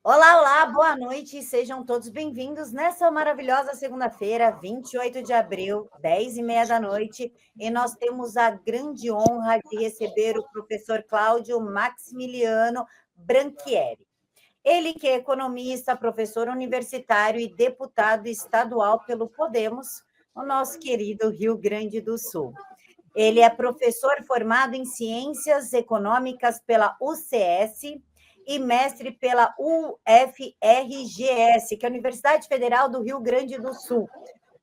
Olá, olá, boa noite, sejam todos bem-vindos nessa maravilhosa segunda-feira, 28 de abril, 10h30 da noite, e nós temos a grande honra de receber o professor Cláudio Maximiliano Branchieri. Ele que é economista, professor universitário e deputado estadual pelo Podemos, no nosso querido Rio Grande do Sul. Ele é professor formado em Ciências Econômicas pela UCS e mestre pela UFRGS, que é a Universidade Federal do Rio Grande do Sul.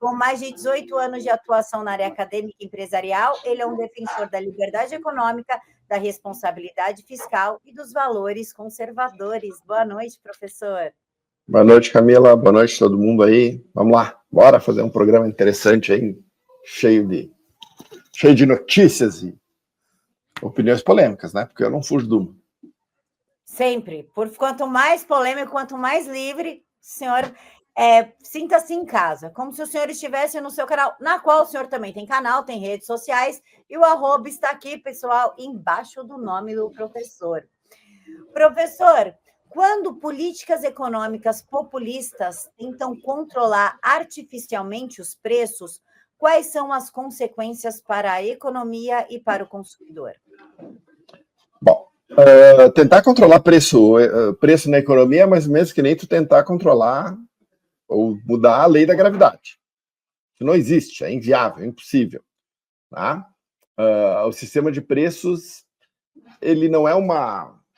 Com mais de 18 anos de atuação na área acadêmica e empresarial, ele é um defensor da liberdade econômica, da responsabilidade fiscal e dos valores conservadores. Boa noite, professor. Boa noite, Camila. Boa noite a todo mundo aí. Vamos lá, bora fazer um programa interessante aí, cheio de notícias e opiniões polêmicas, né? Porque eu não fujo do... Sempre. Quanto mais polêmico, quanto mais livre, senhor, sinta-se em casa, como se o senhor estivesse no seu canal, na qual o senhor também tem canal, tem redes sociais, e o @ está aqui, pessoal, embaixo do nome do professor. Professor, quando políticas econômicas populistas tentam controlar artificialmente os preços, quais são as consequências para a economia e para o consumidor? Bom, tentar controlar preço na economia é mais ou menos que nem tu tentar controlar ou mudar a lei da gravidade. Isso não existe, é inviável, é impossível. Tá? O sistema de preços, ele não é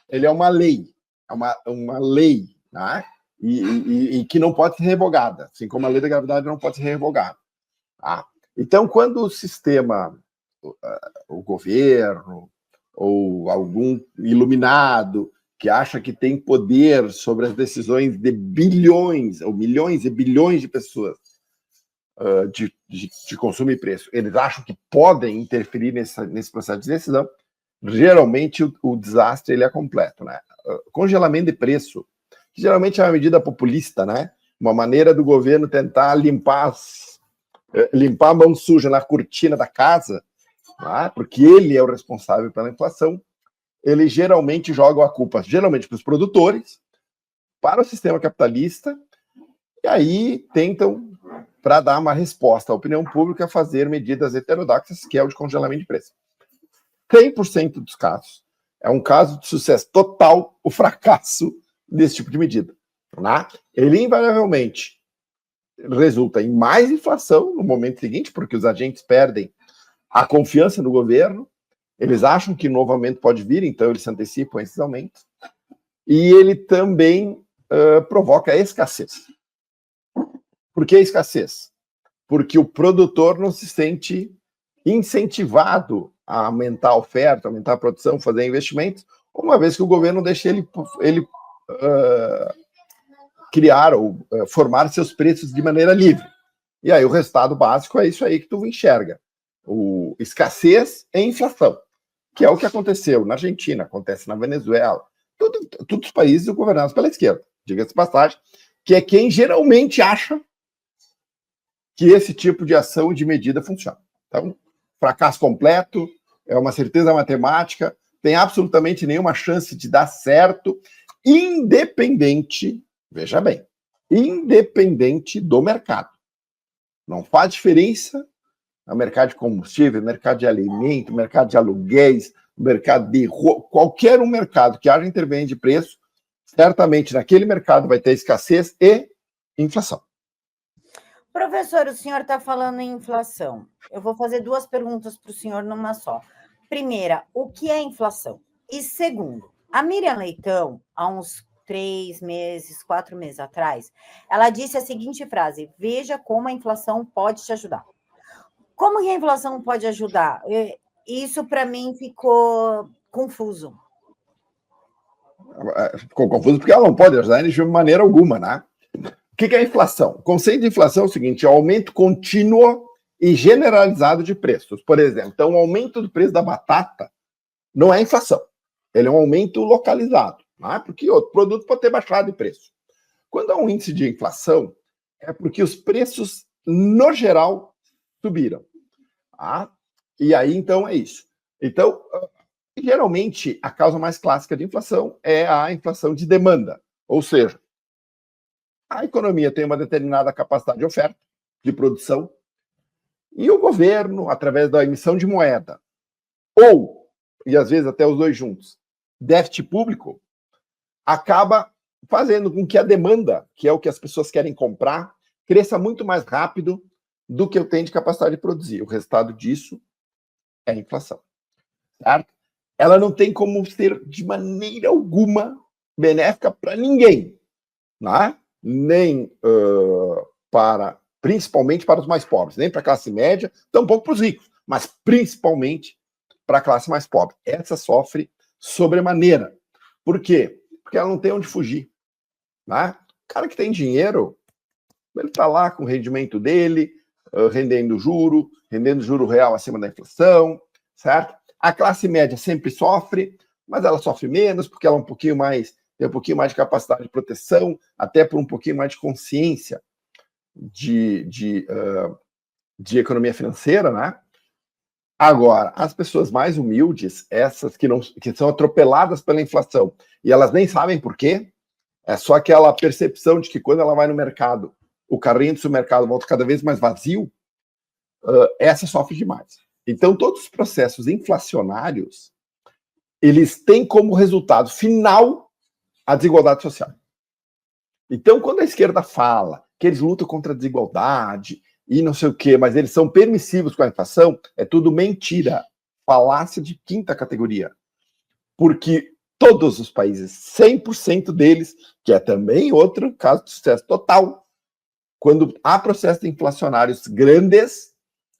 ele é uma lei, é uma lei, né? E que não pode ser revogada, assim como a lei da gravidade não pode ser revogada. Tá? Então, quando o sistema, o governo ou algum iluminado que acha que tem poder sobre as decisões de bilhões ou milhões e bilhões de pessoas de consumo e preço, eles acham que podem interferir nesse processo de decisão, geralmente o desastre ele é completo, né? Congelamento de preço, que geralmente é uma medida populista, né? Uma maneira do governo tentar limpar a mão suja na cortina da casa, né? Porque ele é o responsável pela inflação. Ele geralmente joga a culpa, geralmente para os produtores, para o sistema capitalista, e aí tentam, para dar uma resposta à opinião pública, fazer medidas heterodoxas, que é o de congelamento de preço. 100% dos casos. É um caso de sucesso total o fracasso desse tipo de medida. Né? Ele, invariavelmente, resulta em mais inflação no momento seguinte, porque os agentes perdem a confiança no governo, eles acham que novo aumento pode vir, então eles se antecipam a esses aumentos, e ele também provoca escassez. Por que escassez? Porque o produtor não se sente incentivado a aumentar a oferta, aumentar a produção, fazer investimentos, uma vez que o governo deixa ele criar ou formar seus preços de maneira livre. E aí o resultado básico é isso aí que tu enxerga. Escassez e inflação, que é o que aconteceu na Argentina, acontece na Venezuela, todos os países governados pela esquerda, diga-se de passagem, que é quem geralmente acha que esse tipo de ação e de medida funciona. Então, fracasso completo, é uma certeza matemática, tem absolutamente nenhuma chance de dar certo, independente, veja bem, independente do mercado. Não faz diferença no mercado de combustível, mercado de alimento, mercado de aluguéis, mercado de rua, qualquer um mercado que haja intervenção de preço, certamente naquele mercado vai ter escassez e inflação. Professor, o senhor está falando em inflação. Eu vou fazer duas perguntas para o senhor numa só. Primeira, o que é inflação? E segundo, a Miriam Leitão, há uns 3 meses, 4 meses atrás, ela disse a seguinte frase: veja como a inflação pode te ajudar. Como que a inflação pode ajudar? Isso, para mim, ficou confuso. Ficou confuso porque ela não pode ajudar de maneira alguma, né? O que é a inflação? O conceito de inflação é o seguinte: é o aumento contínuo e generalizado de preços. Por exemplo, então, o aumento do preço da batata não é inflação. Ele é um aumento localizado, né? Porque outro produto pode ter baixado de preço. Quando há um índice de inflação, é porque os preços, no geral, subiram. Tá? E aí, então, é isso. Então, geralmente, a causa mais clássica de inflação é a inflação de demanda, Ou seja, a economia tem uma determinada capacidade de oferta, de produção, e o governo, através da emissão de moeda, ou, e às vezes até os dois juntos, déficit público, acaba fazendo com que a demanda, que é o que as pessoas querem comprar, cresça muito mais rápido do que eu tenho de capacidade de produzir. O resultado disso é a inflação. Certo? Ela não tem como ser de maneira alguma benéfica para ninguém, né? Nem principalmente para os mais pobres, nem para a classe média, tampouco para os ricos, mas principalmente para a classe mais pobre. Essa sofre sobremaneira. Por quê? Porque ela não tem onde fugir. Né? O cara que tem dinheiro, ele está lá com o rendimento dele, rendendo juro real acima da inflação, certo? A classe média sempre sofre, mas ela sofre menos porque ela tem um pouquinho mais de capacidade de proteção, até por um pouquinho mais de consciência de economia financeira, né? Agora, as pessoas mais humildes, essas que são atropeladas pela inflação, e elas nem sabem por quê, é só aquela percepção de que quando ela vai no mercado, o carrinho do supermercado volta cada vez mais vazio, essa sofre demais. Então, todos os processos inflacionários, eles têm como resultado final a desigualdade social. Então, quando a esquerda fala que eles lutam contra a desigualdade e não sei o quê, mas eles são permissivos com a inflação, é tudo mentira. Falácia de quinta categoria. Porque todos os países, 100% deles, que é também outro caso de sucesso total, quando há processos inflacionários grandes,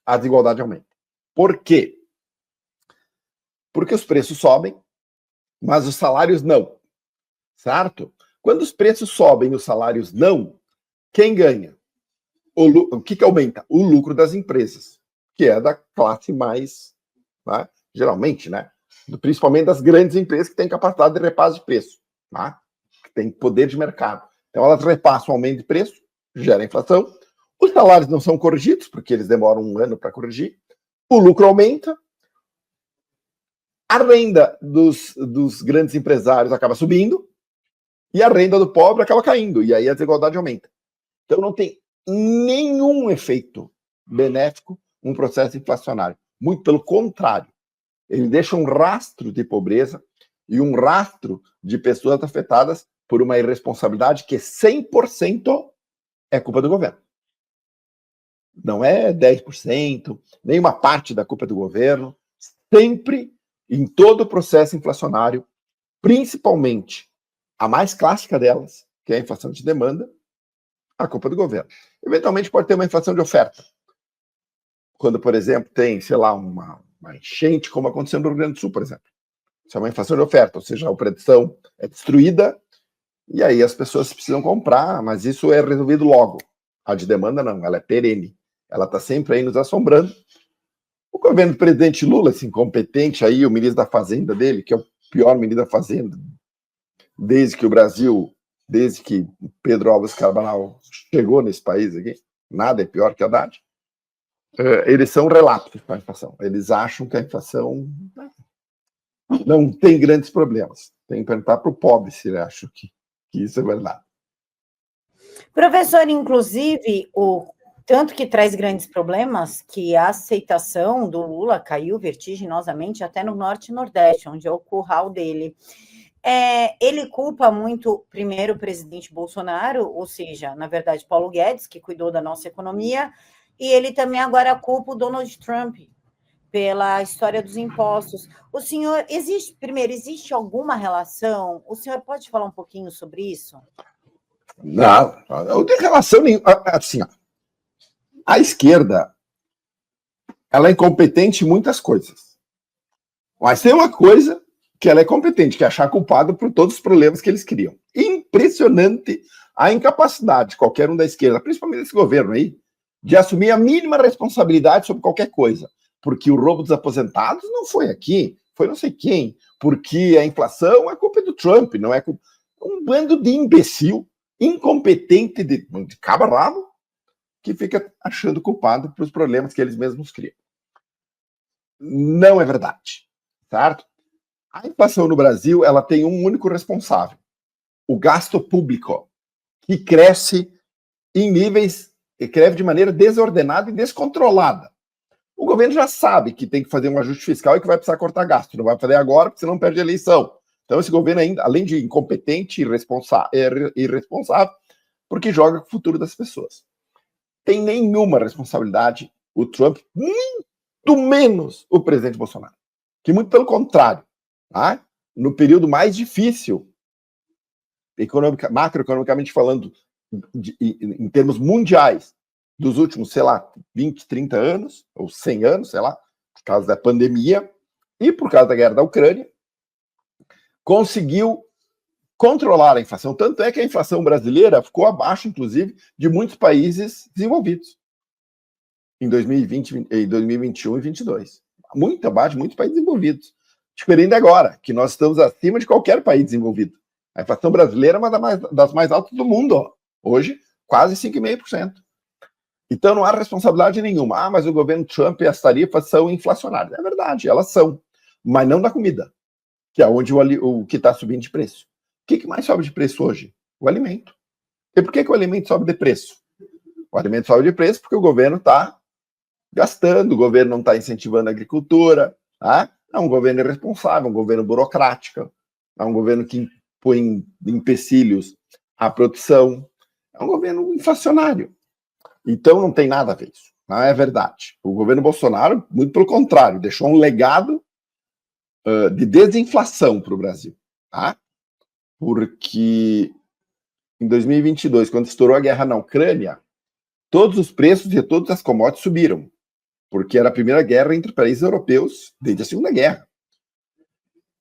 a desigualdade aumenta. Por quê? Porque os preços sobem, mas os salários não. Certo? Quando os preços sobem e os salários não, quem ganha? O que aumenta? O lucro das empresas, que é da classe mais, né? Geralmente, né? Principalmente das grandes empresas que têm capacidade de repasse de preço, né? Que têm poder de mercado. Então, elas repassam o aumento de preço, gera inflação. Os salários não são corrigidos, porque eles demoram um ano para corrigir. O lucro aumenta. A renda dos grandes empresários acaba subindo. E a renda do pobre acaba caindo. E aí a desigualdade aumenta. Então, não tem nenhum efeito benéfico um processo inflacionário. Muito pelo contrário. Ele deixa um rastro de pobreza e um rastro de pessoas afetadas por uma irresponsabilidade que 100% é culpa do governo. Não é 10%, nem uma parte da culpa do governo. Sempre, em todo o processo inflacionário, principalmente a mais clássica delas, que é a inflação de demanda, a culpa do governo. Eventualmente pode ter uma inflação de oferta. Quando, por exemplo, tem, sei lá, uma enchente, como aconteceu no Rio Grande do Sul, por exemplo. Isso é uma inflação de oferta, ou seja, a produção é destruída e aí as pessoas precisam comprar, mas isso é resolvido logo. A de demanda não, ela é perene. Ela está sempre aí nos assombrando. O governo do presidente Lula, esse incompetente aí, o ministro da Fazenda dele, que é o pior ministro da Fazenda, desde que Pedro Álvares Cabral chegou nesse país aqui, nada é pior que a Haddad. Eles são relapsos para a inflação. Eles acham que a inflação não tem grandes problemas. Tem que perguntar para o pobre se ele acha que isso é verdade. Professor, inclusive, o tanto que traz grandes problemas que a aceitação do Lula caiu vertiginosamente até no Norte e Nordeste, onde é o curral dele. Ele culpa muito, primeiro, o presidente Bolsonaro, ou seja, na verdade, Paulo Guedes, que cuidou da nossa economia, e ele também agora culpa o Donald Trump pela história dos impostos. O senhor, existe alguma relação? O senhor pode falar um pouquinho sobre isso? Não tem relação nenhuma. Assim, a esquerda, ela é incompetente em muitas coisas. Mas tem uma coisa que ela é competente, que é achar culpado por todos os problemas que eles criam. Impressionante a incapacidade de qualquer um da esquerda, principalmente desse governo aí, de assumir a mínima responsabilidade sobre qualquer coisa. Porque o roubo dos aposentados não foi aqui, foi não sei quem. Porque a inflação é culpa do Trump, não é culpa... Um bando de imbecil, incompetente de cabo a rabo, que fica achando culpado pelos problemas que eles mesmos criam. Não é verdade, certo? A inflação no Brasil, ela tem um único responsável, o gasto público, que cresce em níveis, cresce de maneira desordenada e descontrolada. O governo já sabe que tem que fazer um ajuste fiscal e que vai precisar cortar gasto. Não vai fazer agora, porque senão perde a eleição. Então, esse governo, ainda, além de incompetente e irresponsável, porque joga com o futuro das pessoas. Tem nenhuma responsabilidade o Trump, muito menos o presidente Bolsonaro. Que muito pelo contrário, tá? No período mais difícil, macroeconomicamente falando, em termos mundiais, dos últimos, sei lá, 20, 30 anos, ou 100 anos, sei lá, por causa da pandemia e por causa da guerra da Ucrânia, conseguiu controlar a inflação. Tanto é que a inflação brasileira ficou abaixo, inclusive, de muitos países desenvolvidos em 2020, em 2021 e 2022. Muito abaixo de muitos países desenvolvidos. Diferente agora, que nós estamos acima de qualquer país desenvolvido. A inflação brasileira é uma das mais altas do mundo. Ó. Hoje, quase 5,5%. Então, não há responsabilidade nenhuma. Mas o governo Trump e as tarifas são inflacionárias. É verdade, elas são. Mas não da comida, que é onde o que está subindo de preço. O que mais sobe de preço hoje? O alimento. E por que o alimento sobe de preço? O alimento sobe de preço porque o governo está gastando, o governo não está incentivando a agricultura, tá? É um governo irresponsável, um governo burocrático, é um governo que põe empecilhos à produção, é um governo inflacionário. Então não tem nada a ver isso, não é verdade. O governo Bolsonaro, muito pelo contrário, deixou um legado de desinflação para o Brasil, tá? Porque em 2022, quando estourou a guerra na Ucrânia, todos os preços de todas as commodities subiram, porque era a primeira guerra entre países europeus desde a Segunda Guerra.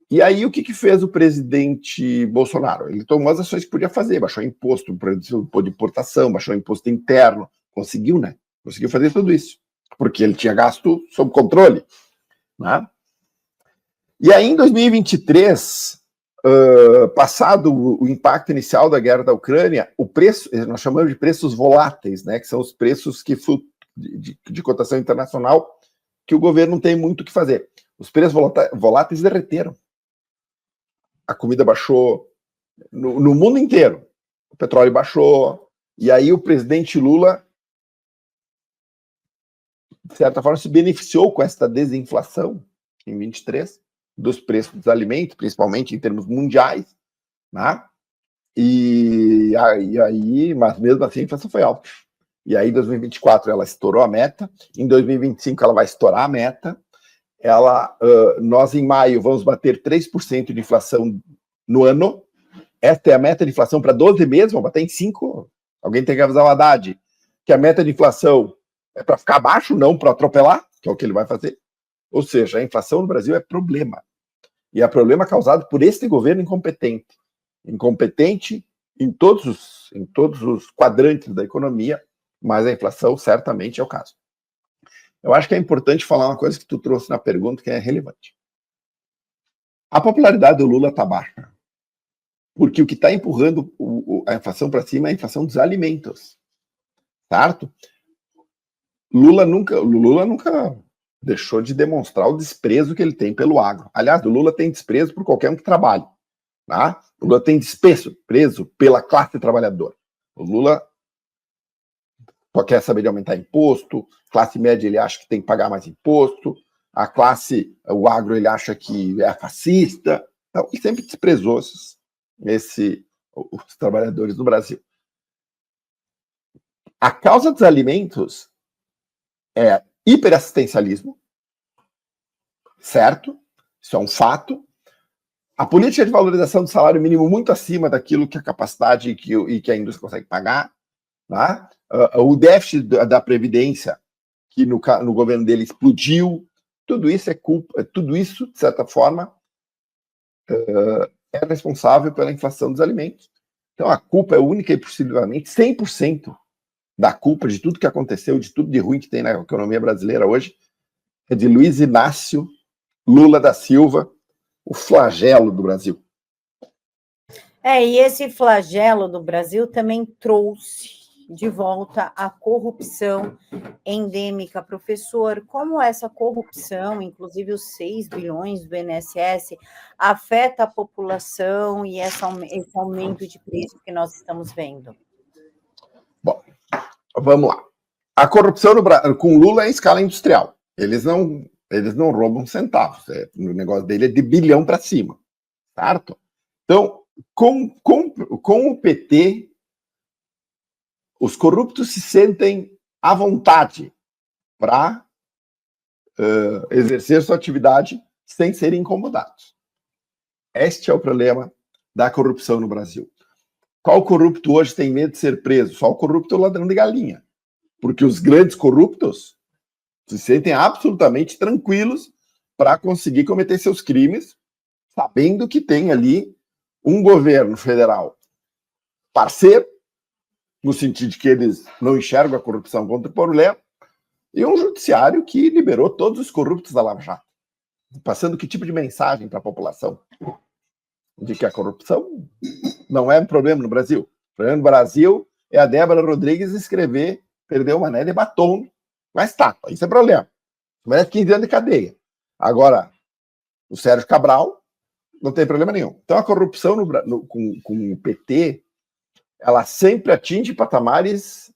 E aí, o que fez o presidente Bolsonaro? Ele tomou as ações que podia fazer, baixou imposto de importação, baixou imposto interno, conseguiu, né? Conseguiu fazer tudo isso, porque ele tinha gasto sob controle, né? E aí, em 2023, passado o impacto inicial da guerra da Ucrânia, o preço, nós chamamos de preços voláteis, né? Que são os preços que de cotação internacional, que o governo não tem muito o que fazer. Os preços voláteis derreteram. A comida baixou no mundo inteiro. O petróleo baixou. E aí o presidente Lula, de certa forma, se beneficiou com essa desinflação, em 23, dos preços dos alimentos, principalmente em termos mundiais, né? E aí, mas mesmo assim a inflação foi alta. E aí, em 2024, ela estourou a meta. Em 2025, ela vai estourar a meta. Nós, em maio, vamos bater 3% de inflação no ano. Esta é a meta de inflação para 12 meses, vamos bater em 5. Alguém tem que avisar o Haddad que a meta de inflação é para ficar abaixo, não para atropelar, que é o que ele vai fazer. Ou seja, a inflação no Brasil é problema. E é problema causado por este governo incompetente. Incompetente em todos os quadrantes da economia, mas a inflação certamente é o caso. Eu acho que é importante falar uma coisa que tu trouxe na pergunta que é relevante. A popularidade do Lula está baixa, porque o que está empurrando a inflação para cima é a inflação dos alimentos, certo? Lula nunca deixou de demonstrar o desprezo que ele tem pelo agro. Aliás, o Lula tem desprezo por qualquer um que trabalhe, tá? O Lula tem desprezo pela classe trabalhadora. O Lula só quer saber de aumentar imposto, classe média ele acha que tem que pagar mais imposto, o agro ele acha que é fascista, então, e sempre desprezou os trabalhadores do Brasil. A causa dos alimentos é hiperassistencialismo, certo? Isso é um fato. A política de valorização do salário mínimo muito acima daquilo que a capacidade e que a indústria consegue pagar, tá? O déficit da Previdência, que no governo dele explodiu, tudo isso tudo isso, de certa forma, é responsável pela inflação dos alimentos. Então, a culpa é única e possivelmente 100% da culpa de tudo que aconteceu, de tudo de ruim que tem na economia brasileira hoje, é de Luiz Inácio Lula da Silva, o flagelo do Brasil. E esse flagelo do Brasil também trouxe de volta à corrupção endêmica. Professor, como essa corrupção, inclusive os 6 bilhões do INSS, afeta a população e esse aumento de preço que nós estamos vendo? Bom, vamos lá. A corrupção com Lula é em escala industrial. Eles não roubam centavos. O negócio dele é de bilhão para cima. Certo? Então, com o PT, os corruptos se sentem à vontade para exercer sua atividade sem serem incomodados. Este é o problema da corrupção no Brasil. Qual corrupto hoje tem medo de ser preso? Só o corrupto ladrão de galinha. Porque os grandes corruptos se sentem absolutamente tranquilos para conseguir cometer seus crimes, sabendo que tem ali um governo federal parceiro, no sentido de que eles não enxergam a corrupção contra o problema, e um judiciário que liberou todos os corruptos da Lava Jato, passando que tipo de mensagem para a população? De que a corrupção não é um problema no Brasil. O problema no Brasil é a Débora Rodrigues escrever perdeu uma neve de batom, mas tá, isso é problema. Merece 15 anos de cadeia. Agora, o Sérgio Cabral não tem problema nenhum. Então, a corrupção com o PT, ela sempre atinge patamares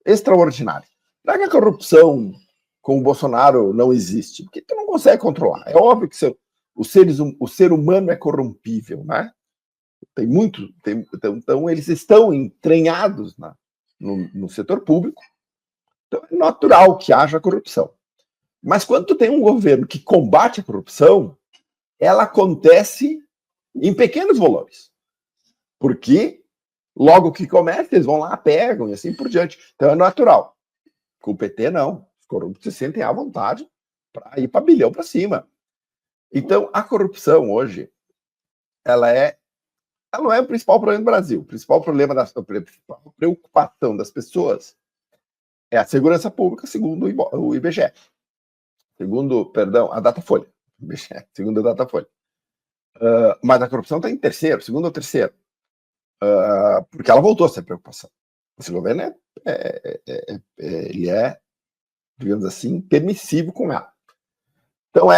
extraordinários. Não é que a corrupção com o Bolsonaro não existe, porque tu não consegue controlar. É óbvio que o ser humano é corrompível, né? Então, eles estão entranhados no setor público, então é natural que haja corrupção. Mas quando tu tem um governo que combate a corrupção, ela acontece em pequenos volumes. Porque logo que começa, eles vão lá, pegam e assim por diante. Então é natural. Com o PT, não. Os corruptos se sentem à vontade para ir para bilhão para cima. Então, a corrupção hoje, ela não é o principal problema do Brasil. O principal problema, a principal preocupação das pessoas é a segurança pública, segundo o IBGE. A Datafolha. Segundo a Datafolha. Mas a corrupção está em terceiro, segundo ou terceiro. Porque ela voltou a ser preocupação. Esse governo ele é, digamos assim, permissivo com ela. Então,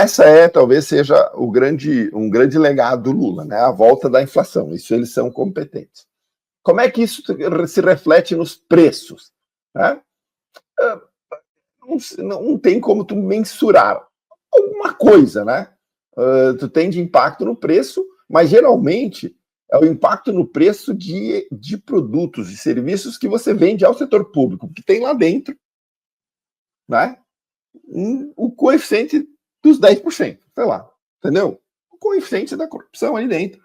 talvez seja um grande legado do Lula, né? A volta da inflação. Isso eles são competentes. Como é que isso se reflete nos preços? Né? Não tem como tu mensurar alguma coisa, né? Tu tem de impacto no preço, mas geralmente é o impacto no preço de produtos e serviços que você vende ao setor público, que tem lá dentro, né? O coeficiente dos 10%, sei lá, entendeu? O coeficiente da corrupção ali dentro.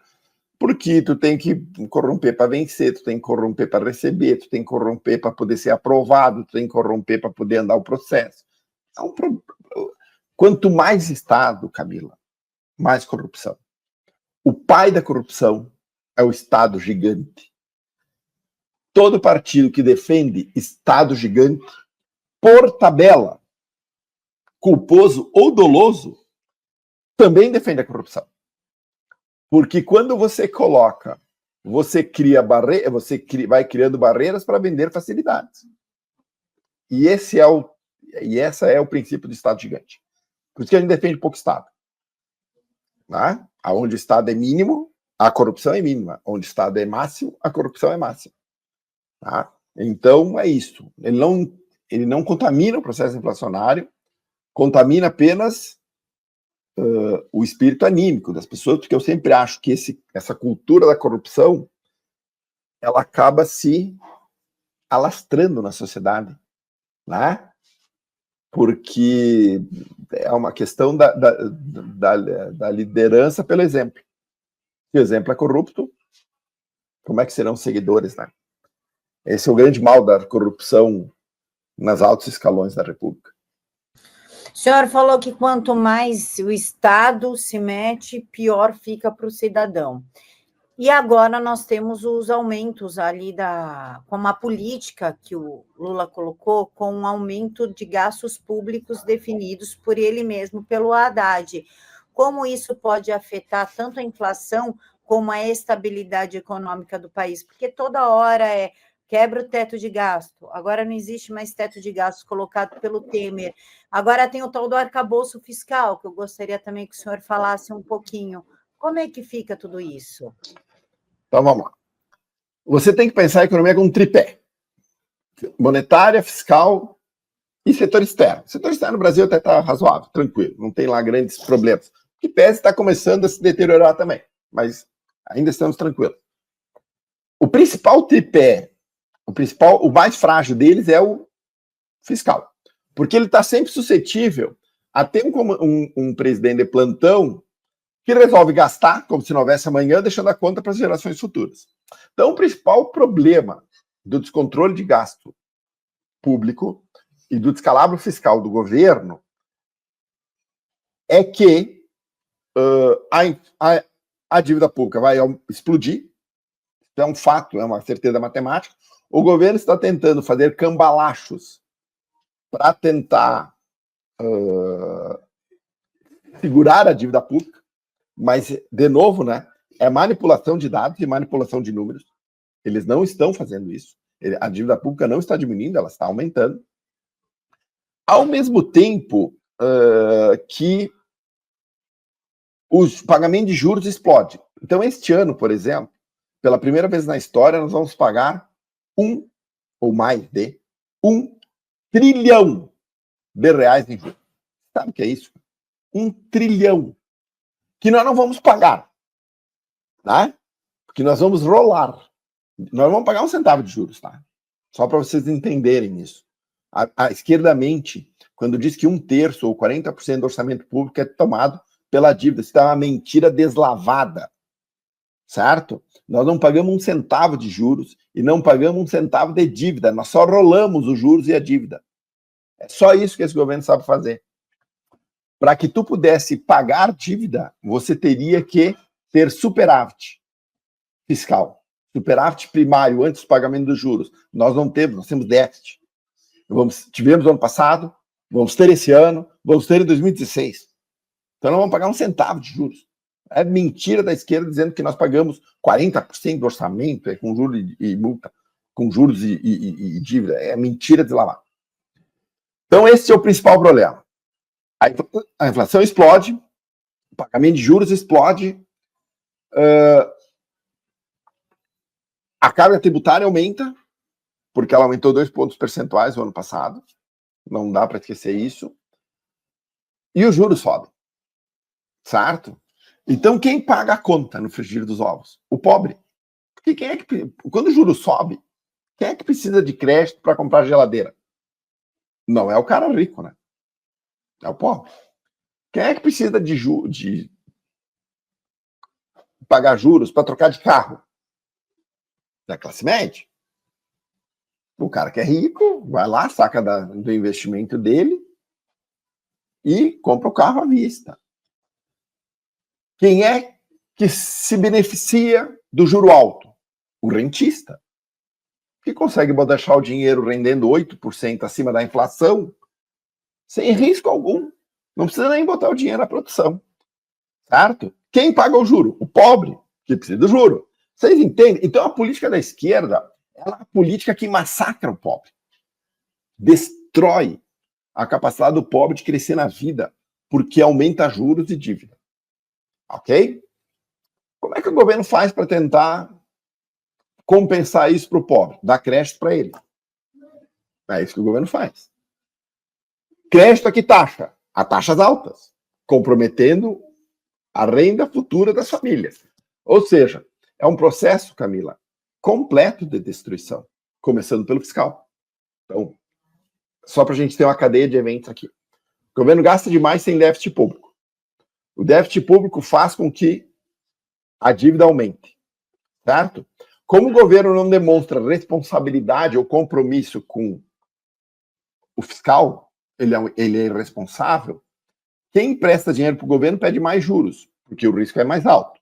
Porque tu tem que corromper para vencer, tu tem que corromper para receber, tu tem que corromper para poder ser aprovado, tu tem que corromper para poder andar o processo. Quanto mais Estado, Camila, mais corrupção. O pai da corrupção é o Estado gigante. Todo partido que defende Estado gigante, por tabela, culposo ou doloso, também defende a corrupção. Porque quando você coloca, você vai criando barreiras para vender facilidades. E essa é o princípio do Estado gigante. Por isso que a gente defende pouco Estado. Né? Onde o Estado é mínimo, a corrupção é mínima. Onde o Estado é máximo, a corrupção é máxima. Tá? Então, é isso. Ele não contamina o processo inflacionário, contamina apenas o espírito anímico das pessoas, porque eu sempre acho que essa cultura da corrupção ela acaba se alastrando na sociedade, né? Porque é uma questão da liderança pelo exemplo. Se o exemplo é corrupto, como é que serão os seguidores, né? Esse é o grande mal da corrupção nas altos escalões da República. O senhor falou que quanto mais o Estado se mete, pior fica para o cidadão. E agora nós temos os aumentos ali com uma política que o Lula colocou, com um aumento de gastos públicos definidos por ele mesmo, pelo Haddad. Como isso pode afetar tanto a inflação como a estabilidade econômica do país? Porque toda hora quebra o teto de gasto. Agora não existe mais teto de gastos colocado pelo Temer. Agora tem o tal do arcabouço fiscal, que eu gostaria também que o senhor falasse um pouquinho. Como é que fica tudo isso? Então vamos lá. Você tem que pensar a economia como um tripé: monetária, fiscal e setor externo. O setor externo no Brasil até está razoável, tranquilo, não tem lá grandes problemas. O que pese está começando a se deteriorar também, mas ainda estamos tranquilos. O principal tripé, o mais frágil deles é o fiscal, porque ele está sempre suscetível a ter um presidente de plantão que resolve gastar como se não houvesse amanhã, deixando a conta para as gerações futuras. Então, o principal problema do descontrole de gasto público e do descalabro fiscal do governo é que a dívida pública vai explodir. Isso é um fato, é uma certeza matemática. O governo está tentando fazer cambalachos para tentar segurar a dívida pública, mas, de novo, né, é manipulação de dados e manipulação de números. Eles não estão fazendo isso. A dívida pública não está diminuindo, ela está aumentando. Ao mesmo tempo que os pagamentos de juros explodem. Então, este ano, por exemplo, pela primeira vez na história, nós vamos pagar $1 trilhão de reais em juros. Sabe o que é isso? 1 trilhão. Que nós não vamos pagar. Tá? Porque nós vamos rolar. Nós vamos pagar 1 centavo de juros, tá? Só para vocês entenderem isso. A esquerda mente quando diz que 1/3 ou 40% do orçamento público é tomado pela dívida. Isso é uma mentira deslavada. Certo? Nós não pagamos 1 centavo de juros e não pagamos 1 centavo de dívida. Nós só rolamos os juros e a dívida. É só isso que esse governo sabe fazer. Para que tu pudesse pagar dívida, você teria que ter superávit fiscal. Superávit primário, antes do pagamento dos juros. Nós não temos, nós temos déficit. Tivemos ano passado, vamos ter esse ano, vamos ter em 2016. Então não vamos pagar 1 centavo de juros. É mentira da esquerda dizendo que nós pagamos 40% do orçamento com juros e multa, com juros e dívida. É mentira deslavada. Então esse é o principal problema. A inflação explode, o pagamento de juros explode, a carga tributária aumenta, porque ela aumentou 2 pontos percentuais no ano passado, não dá para esquecer isso, e os juros sobem, certo? Então quem paga a conta no frigir dos ovos? O pobre. Porque quando o juro sobe, quem é que precisa de crédito para comprar geladeira? Não é o cara rico, né? É o pobre. Quem é que precisa de pagar juros para trocar de carro? É a classe média. O cara que é rico vai lá, saca do investimento dele e compra o carro à vista. Quem é que se beneficia do juro alto? O rentista, que consegue deixar o dinheiro rendendo 8% acima da inflação sem risco algum. Não precisa nem botar o dinheiro na produção. Certo? Quem paga o juro? O pobre, que precisa do juro. Vocês entendem? Então a política da esquerda é a política que massacra o pobre. Destrói a capacidade do pobre de crescer na vida, porque aumenta juros e dívida. Ok? Como é que o governo faz para tentar compensar isso para o pobre? Dá crédito para ele. É isso que o governo faz. Crédito a que taxa? A taxas altas, comprometendo a renda futura das famílias. Ou seja, é um processo, Camila, completo de destruição, começando pelo fiscal. Então, só para a gente ter uma cadeia de eventos aqui. O governo gasta demais sem déficit público. O déficit público faz com que a dívida aumente, certo? Como o governo não demonstra responsabilidade ou compromisso com o fiscal, ele é irresponsável, quem empresta dinheiro para o governo pede mais juros, porque o risco é mais alto.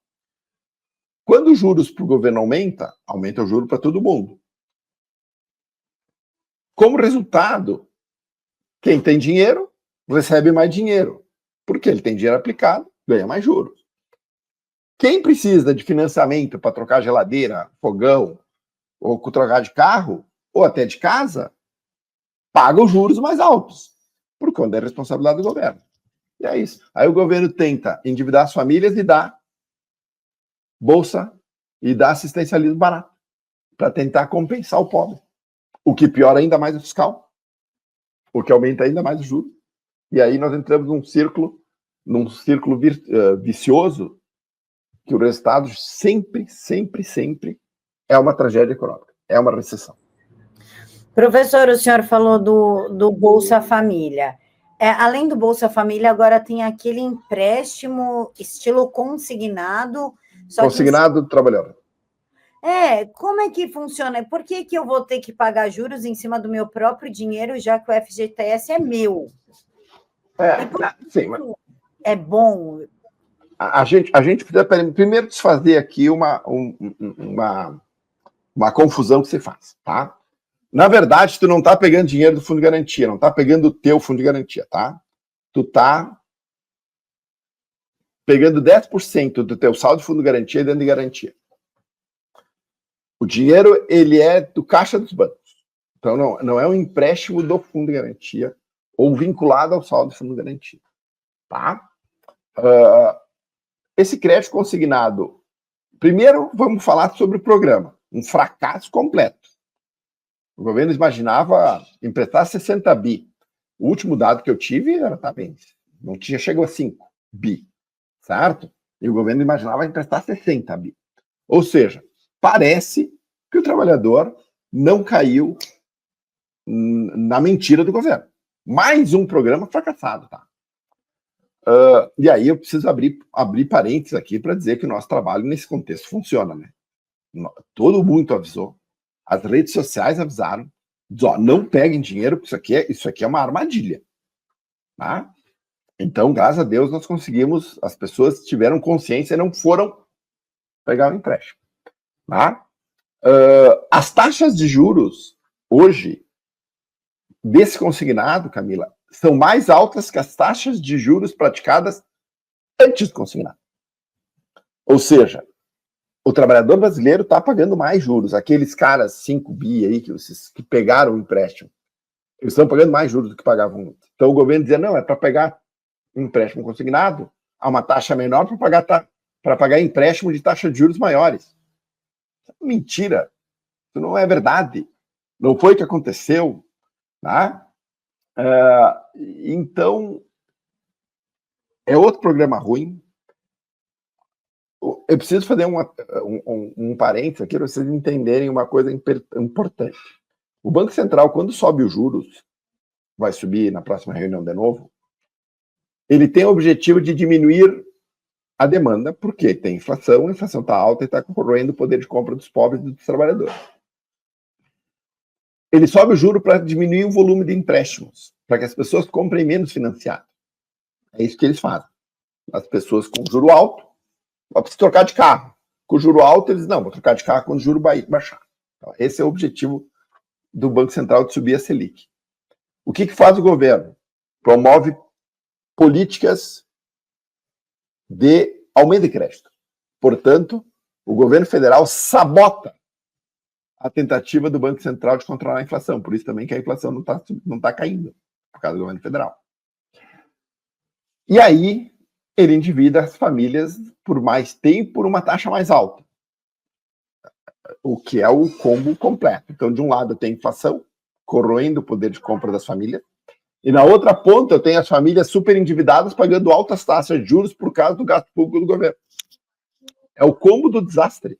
Quando os juros para o governo aumenta o juro para todo mundo. Como resultado, quem tem dinheiro recebe mais dinheiro, porque ele tem dinheiro aplicado, ganha mais juros. Quem precisa de financiamento para trocar geladeira, fogão, ou com trocar de carro, ou até de casa, paga os juros mais altos, por conta da responsabilidade do governo. E é isso. Aí o governo tenta endividar as famílias e dá bolsa e dá assistencialismo barato, para tentar compensar o pobre. O que piora ainda mais o fiscal, o que aumenta ainda mais o juro. E aí nós entramos num círculo vicioso, que o resultado sempre é uma tragédia econômica, é uma recessão. Professor, o senhor falou do Bolsa Família. Além do Bolsa Família, agora tem aquele empréstimo estilo consignado. Consignado do trabalhador. Como é que funciona? Por que eu vou ter que pagar juros em cima do meu próprio dinheiro, já que o FGTS é meu? Sim, mas é bom. A gente precisa primeiro desfazer aqui uma confusão que você faz, tá? Na verdade, tu não tá pegando dinheiro do fundo de garantia, não tá pegando o teu fundo de garantia, tá? Tu tá pegando 10% do teu saldo de fundo de garantia dentro de garantia. O dinheiro, ele é do caixa dos bancos. Então, não é um empréstimo do fundo de garantia ou vinculado ao saldo de fundo de garantia, tá? Esse crédito consignado, primeiro vamos falar sobre o programa, um fracasso completo. O governo imaginava emprestar 60 bi. O último dado que eu tive era, não tinha, chegou a 5 bi, certo? E o governo imaginava emprestar 60 bi. Ou seja, parece que o trabalhador não caiu na mentira do governo. Mais um programa fracassado, tá? E aí eu preciso abrir parênteses aqui para dizer que o nosso trabalho nesse contexto funciona, né? Todo mundo avisou. As redes sociais avisaram. Não peguem dinheiro, porque isso aqui é uma armadilha. Tá? Então, graças a Deus, nós conseguimos, as pessoas tiveram consciência e não foram pegar o empréstimo. Tá? As taxas de juros, hoje, desse consignado, Camila, são mais altas que as taxas de juros praticadas antes do consignado. Ou seja, o trabalhador brasileiro está pagando mais juros. Aqueles caras 5 bi aí que pegaram o empréstimo, eles estão pagando mais juros do que pagavam antes. Então o governo dizia, não, é para pegar um empréstimo consignado a uma taxa menor para pagar empréstimo de taxa de juros maiores. Mentira. Isso não é verdade. Não foi o que aconteceu. Tá? Então, é outro programa ruim. Eu preciso fazer um parênteses aqui para vocês entenderem uma coisa importante. O Banco Central, quando sobe os juros, vai subir na próxima reunião de novo, ele tem o objetivo de diminuir a demanda, porque tem inflação, a inflação está alta e está corroendo o poder de compra dos pobres e dos trabalhadores. Ele sobe o juro para diminuir o volume de empréstimos, para que as pessoas comprem menos financiado. É isso que eles fazem. As pessoas com juro alto, vão precisar trocar de carro. Com juro alto, eles vão trocar de carro quando o juro baixar. Então, esse é o objetivo do Banco Central de subir a Selic. O que faz o governo? Promove políticas de aumento de crédito. Portanto, o governo federal sabota a tentativa do Banco Central de controlar a inflação. Por isso também que a inflação não tá caindo, por causa do governo federal. E aí, ele endivida as famílias por mais tempo, por uma taxa mais alta. O que é o combo completo. Então, de um lado, eu tenho inflação, corroendo o poder de compra das famílias, e na outra ponta, eu tenho as famílias super endividadas pagando altas taxas de juros por causa do gasto público do governo. É o combo do desastre.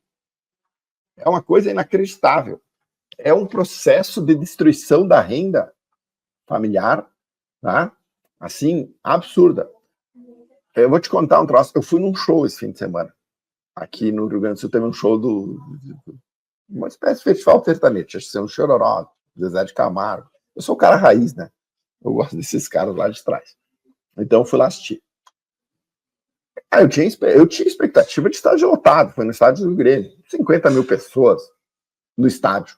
É uma coisa inacreditável. É um processo de destruição da renda familiar, tá? Assim, absurda. Eu vou te contar um troço. Eu fui num show esse fim de semana. Aqui no Rio Grande do Sul teve um show uma espécie de festival sertanejo. Acho que é um Chororó, Zezé de Camargo. Eu sou o cara raiz, né? Eu gosto desses caras lá de trás. Então eu fui lá assistir. Eu tinha expectativa de estádio lotado. Foi no estádio do Grêmio. 50 mil pessoas no estádio.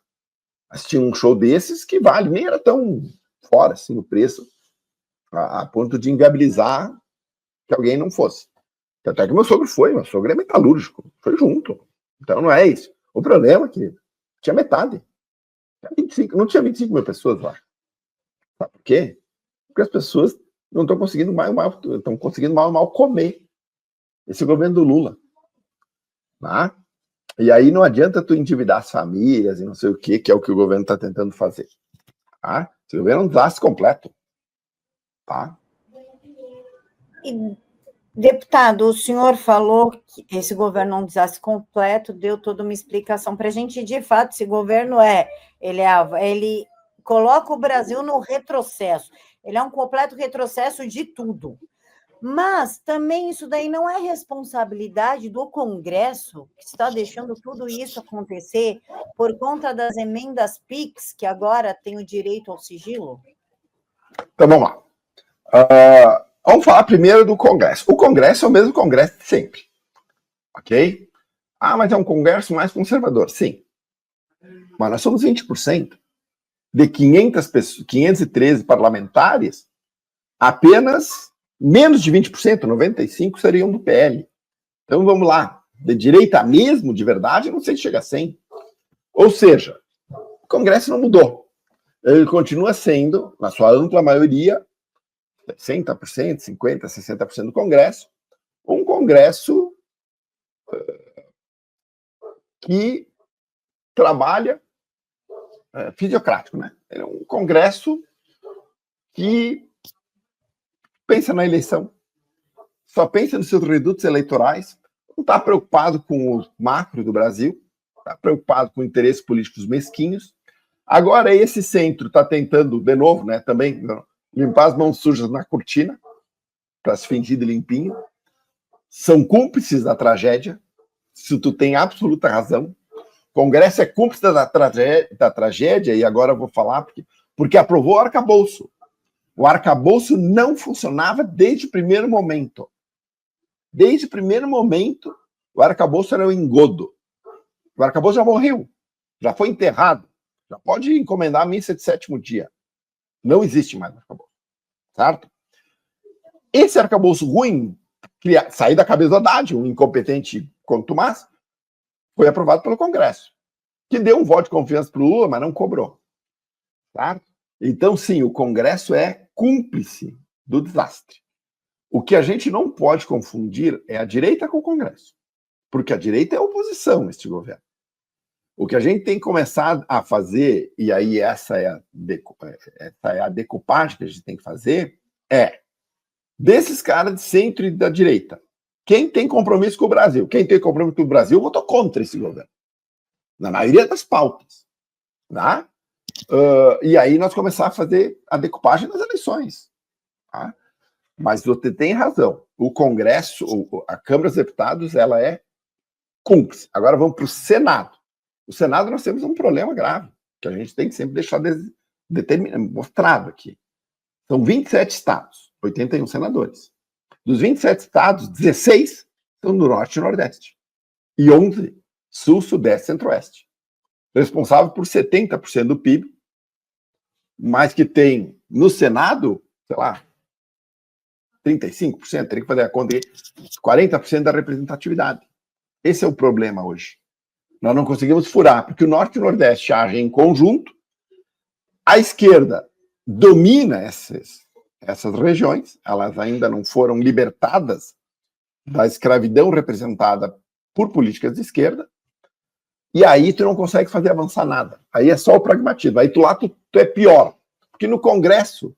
Assisti um show desses que vale, nem era tão fora assim o preço, a ponto de inviabilizar que alguém não fosse. Até que meu sogro é metalúrgico, foi junto. Então não é isso. O problema é que Tinha metade. Não tinha 25 mil pessoas lá. Sabe por quê? Porque as pessoas não estão conseguindo estão conseguindo mal comer. Esse governo do Lula. Tá? E aí não adianta tu endividar as famílias e não sei o que é o que o governo está tentando fazer. Tá? Esse governo é um desastre completo. Tá? E, deputado, o senhor falou que esse governo é um desastre completo, deu toda uma explicação para a gente. De fato, esse governo ele coloca o Brasil no retrocesso. Ele é um completo retrocesso de tudo. Mas também isso daí não é responsabilidade do Congresso, que está deixando tudo isso acontecer por conta das emendas PIX, que agora tem o direito ao sigilo? Então vamos lá. Vamos falar primeiro do Congresso. O Congresso é o mesmo Congresso de sempre. Ok? Mas é um Congresso mais conservador. Sim. Mas nós somos 20%. De 513 parlamentares, apenas menos de 20%, 95% seriam do PL. Então vamos lá. De direita mesmo, de verdade, não sei se chega a 100. Ou seja, o Congresso não mudou. Ele continua sendo, na sua ampla maioria, 60%, 50%, 60% do Congresso, um Congresso que trabalha fisiocrático, né? Ele é um Congresso que pensa na eleição, só pensa nos seus redutos eleitorais, não está preocupado com o macro do Brasil, está preocupado com interesses políticos mesquinhos. Agora esse centro está tentando, de novo, né, também limpar as mãos sujas na cortina, para se fingir de limpinho. São cúmplices da tragédia, se tu tem absoluta razão. O Congresso é cúmplice da tragédia, e agora eu vou falar porque aprovou o arcabouço. O arcabouço não funcionava desde o primeiro momento. Desde o primeiro momento, o arcabouço era um engodo. O arcabouço já morreu, já foi enterrado, já pode encomendar a missa de sétimo dia. Não existe mais arcabouço, certo? Esse arcabouço ruim, sair da cabeça do Haddad, um incompetente contumaz, foi aprovado pelo Congresso, que deu um voto de confiança para o Lula, mas não cobrou. Certo? Então, sim, o Congresso é cúmplice do desastre. O que a gente não pode confundir é a direita com o Congresso, porque a direita é oposição neste governo. O que a gente tem que começar a fazer, e aí essa é a decupagem que a gente tem que fazer, desses caras de centro e da direita. Quem tem compromisso com o Brasil? Quem tem compromisso com o Brasil votou contra esse governo. Na maioria das pautas. Tá? E aí nós começar a fazer a decupagem das eleições. Tá? Mas você tem razão. O Congresso, a Câmara dos Deputados, ela é cúmplice. Agora vamos para o Senado. O Senado nós temos um problema grave, que a gente tem que sempre deixar mostrado aqui. São 27 estados, 81 senadores. Dos 27 estados, 16 são do Norte e Nordeste. E 11 Sul, Sudeste e Centro-Oeste. Responsável por 70% do PIB, mas que tem no Senado, sei lá, 35%, teria que fazer a conta aí, 40% da representatividade. Esse é o problema hoje. Nós não conseguimos furar, porque o Norte e o Nordeste agem em conjunto, a esquerda domina essas regiões, elas ainda não foram libertadas da escravidão representada por políticas de esquerda, e aí tu não consegue fazer avançar nada. Aí é só o pragmatismo. Aí tu é pior, porque no Congresso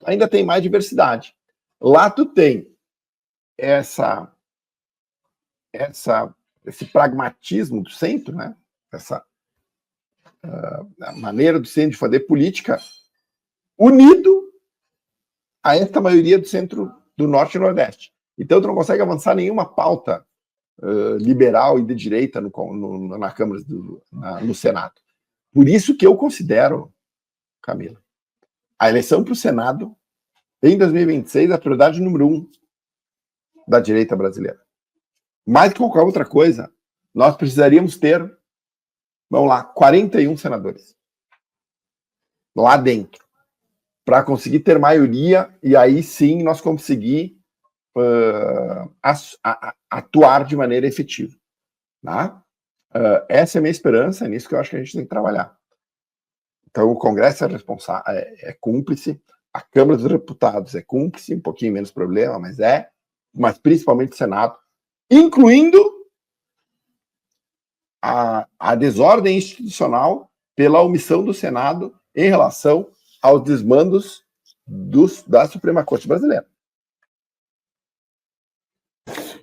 ainda tem mais diversidade. Lá tu tem esse pragmatismo do centro, né? Essa maneira do centro de fazer política unido a esta maioria do centro do Norte e Nordeste. Então tu não consegue avançar nenhuma pauta liberal e de direita na Câmara, no Senado. Por isso que eu considero, Camila, a eleição para o Senado em 2026 a prioridade número 1 da direita brasileira. Mais que qualquer outra coisa, nós precisaríamos ter, vamos lá, 41 senadores lá dentro, para conseguir ter maioria e aí sim nós conseguir atuar de maneira efetiva. Tá? Essa é a minha esperança, é nisso que eu acho que a gente tem que trabalhar. Então, o Congresso é responsável, é cúmplice, a Câmara dos Deputados é cúmplice, um pouquinho menos problema, mas principalmente o Senado, incluindo a desordem institucional pela omissão do Senado em relação aos desmandos da Suprema Corte Brasileira.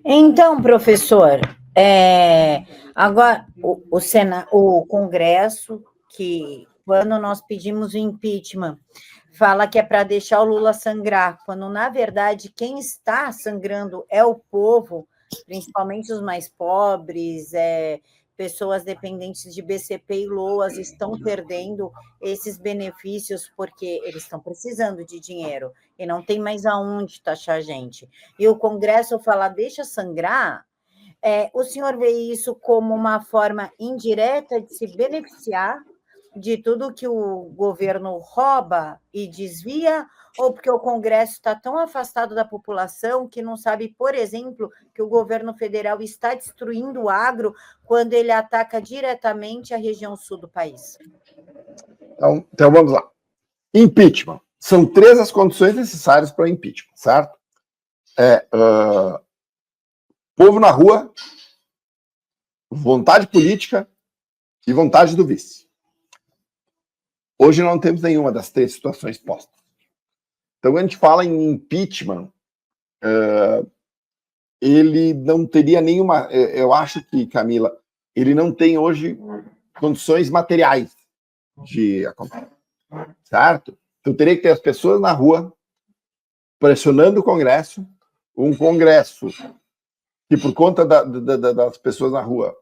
Então, professor, agora o Congresso, que quando nós pedimos o impeachment, fala que é para deixar o Lula sangrar, quando na verdade quem está sangrando é o povo, principalmente os mais pobres, pessoas dependentes de BCP e LOAS estão perdendo esses benefícios porque eles estão precisando de dinheiro e não tem mais aonde taxar a gente. E o Congresso fala, deixa sangrar. O senhor vê isso como uma forma indireta de se beneficiar de tudo que o governo rouba e desvia, ou porque o Congresso está tão afastado da população que não sabe, por exemplo, que o governo federal está destruindo o agro quando ele ataca diretamente a região sul do país? Então vamos lá. Impeachment. São 3 as condições necessárias para o impeachment, certo? Povo na rua, vontade política e vontade do vice. Hoje não temos nenhuma das 3 situações postas. Então, quando a gente fala em impeachment, ele não teria nenhuma... Eu acho que, Camila, ele não tem hoje condições materiais de acontecer, certo? Então, teria que ter as pessoas na rua pressionando o Congresso, um Congresso que, por conta das pessoas na rua,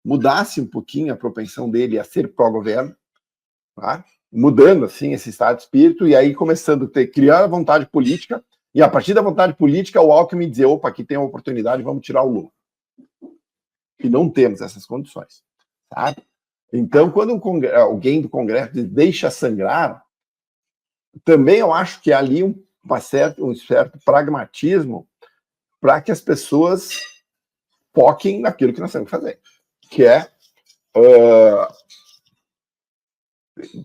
mudasse um pouquinho a propensão dele a ser pró-governo, tá? Mudando assim esse estado de espírito, e aí começando a criar a vontade política, e a partir da vontade política o Alckmin dizer, opa, aqui tem uma oportunidade, vamos tirar o Lula. E não temos essas condições, sabe? Então, quando alguém do Congresso diz, deixa sangrar, também eu acho que há ali um certo pragmatismo para que as pessoas foquem naquilo que nós temos que fazer, que é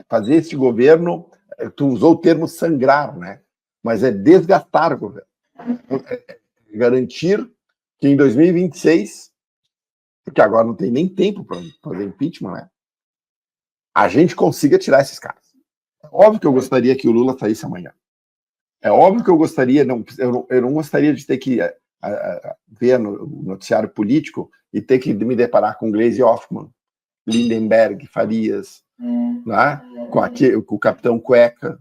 fazer este governo, tu usou o termo sangrar, né? Mas é desgastar o governo. Garantir que em 2026, porque agora não tem nem tempo para fazer impeachment, né? A gente consiga tirar esses caras. É óbvio que eu gostaria que o Lula saísse amanhã. É óbvio que eu gostaria, eu não gostaria de ter que ver no noticiário político e ter que me deparar com Gleisi Hoffmann, Lindenberg, Farias, né? Com o Capitão Cueca,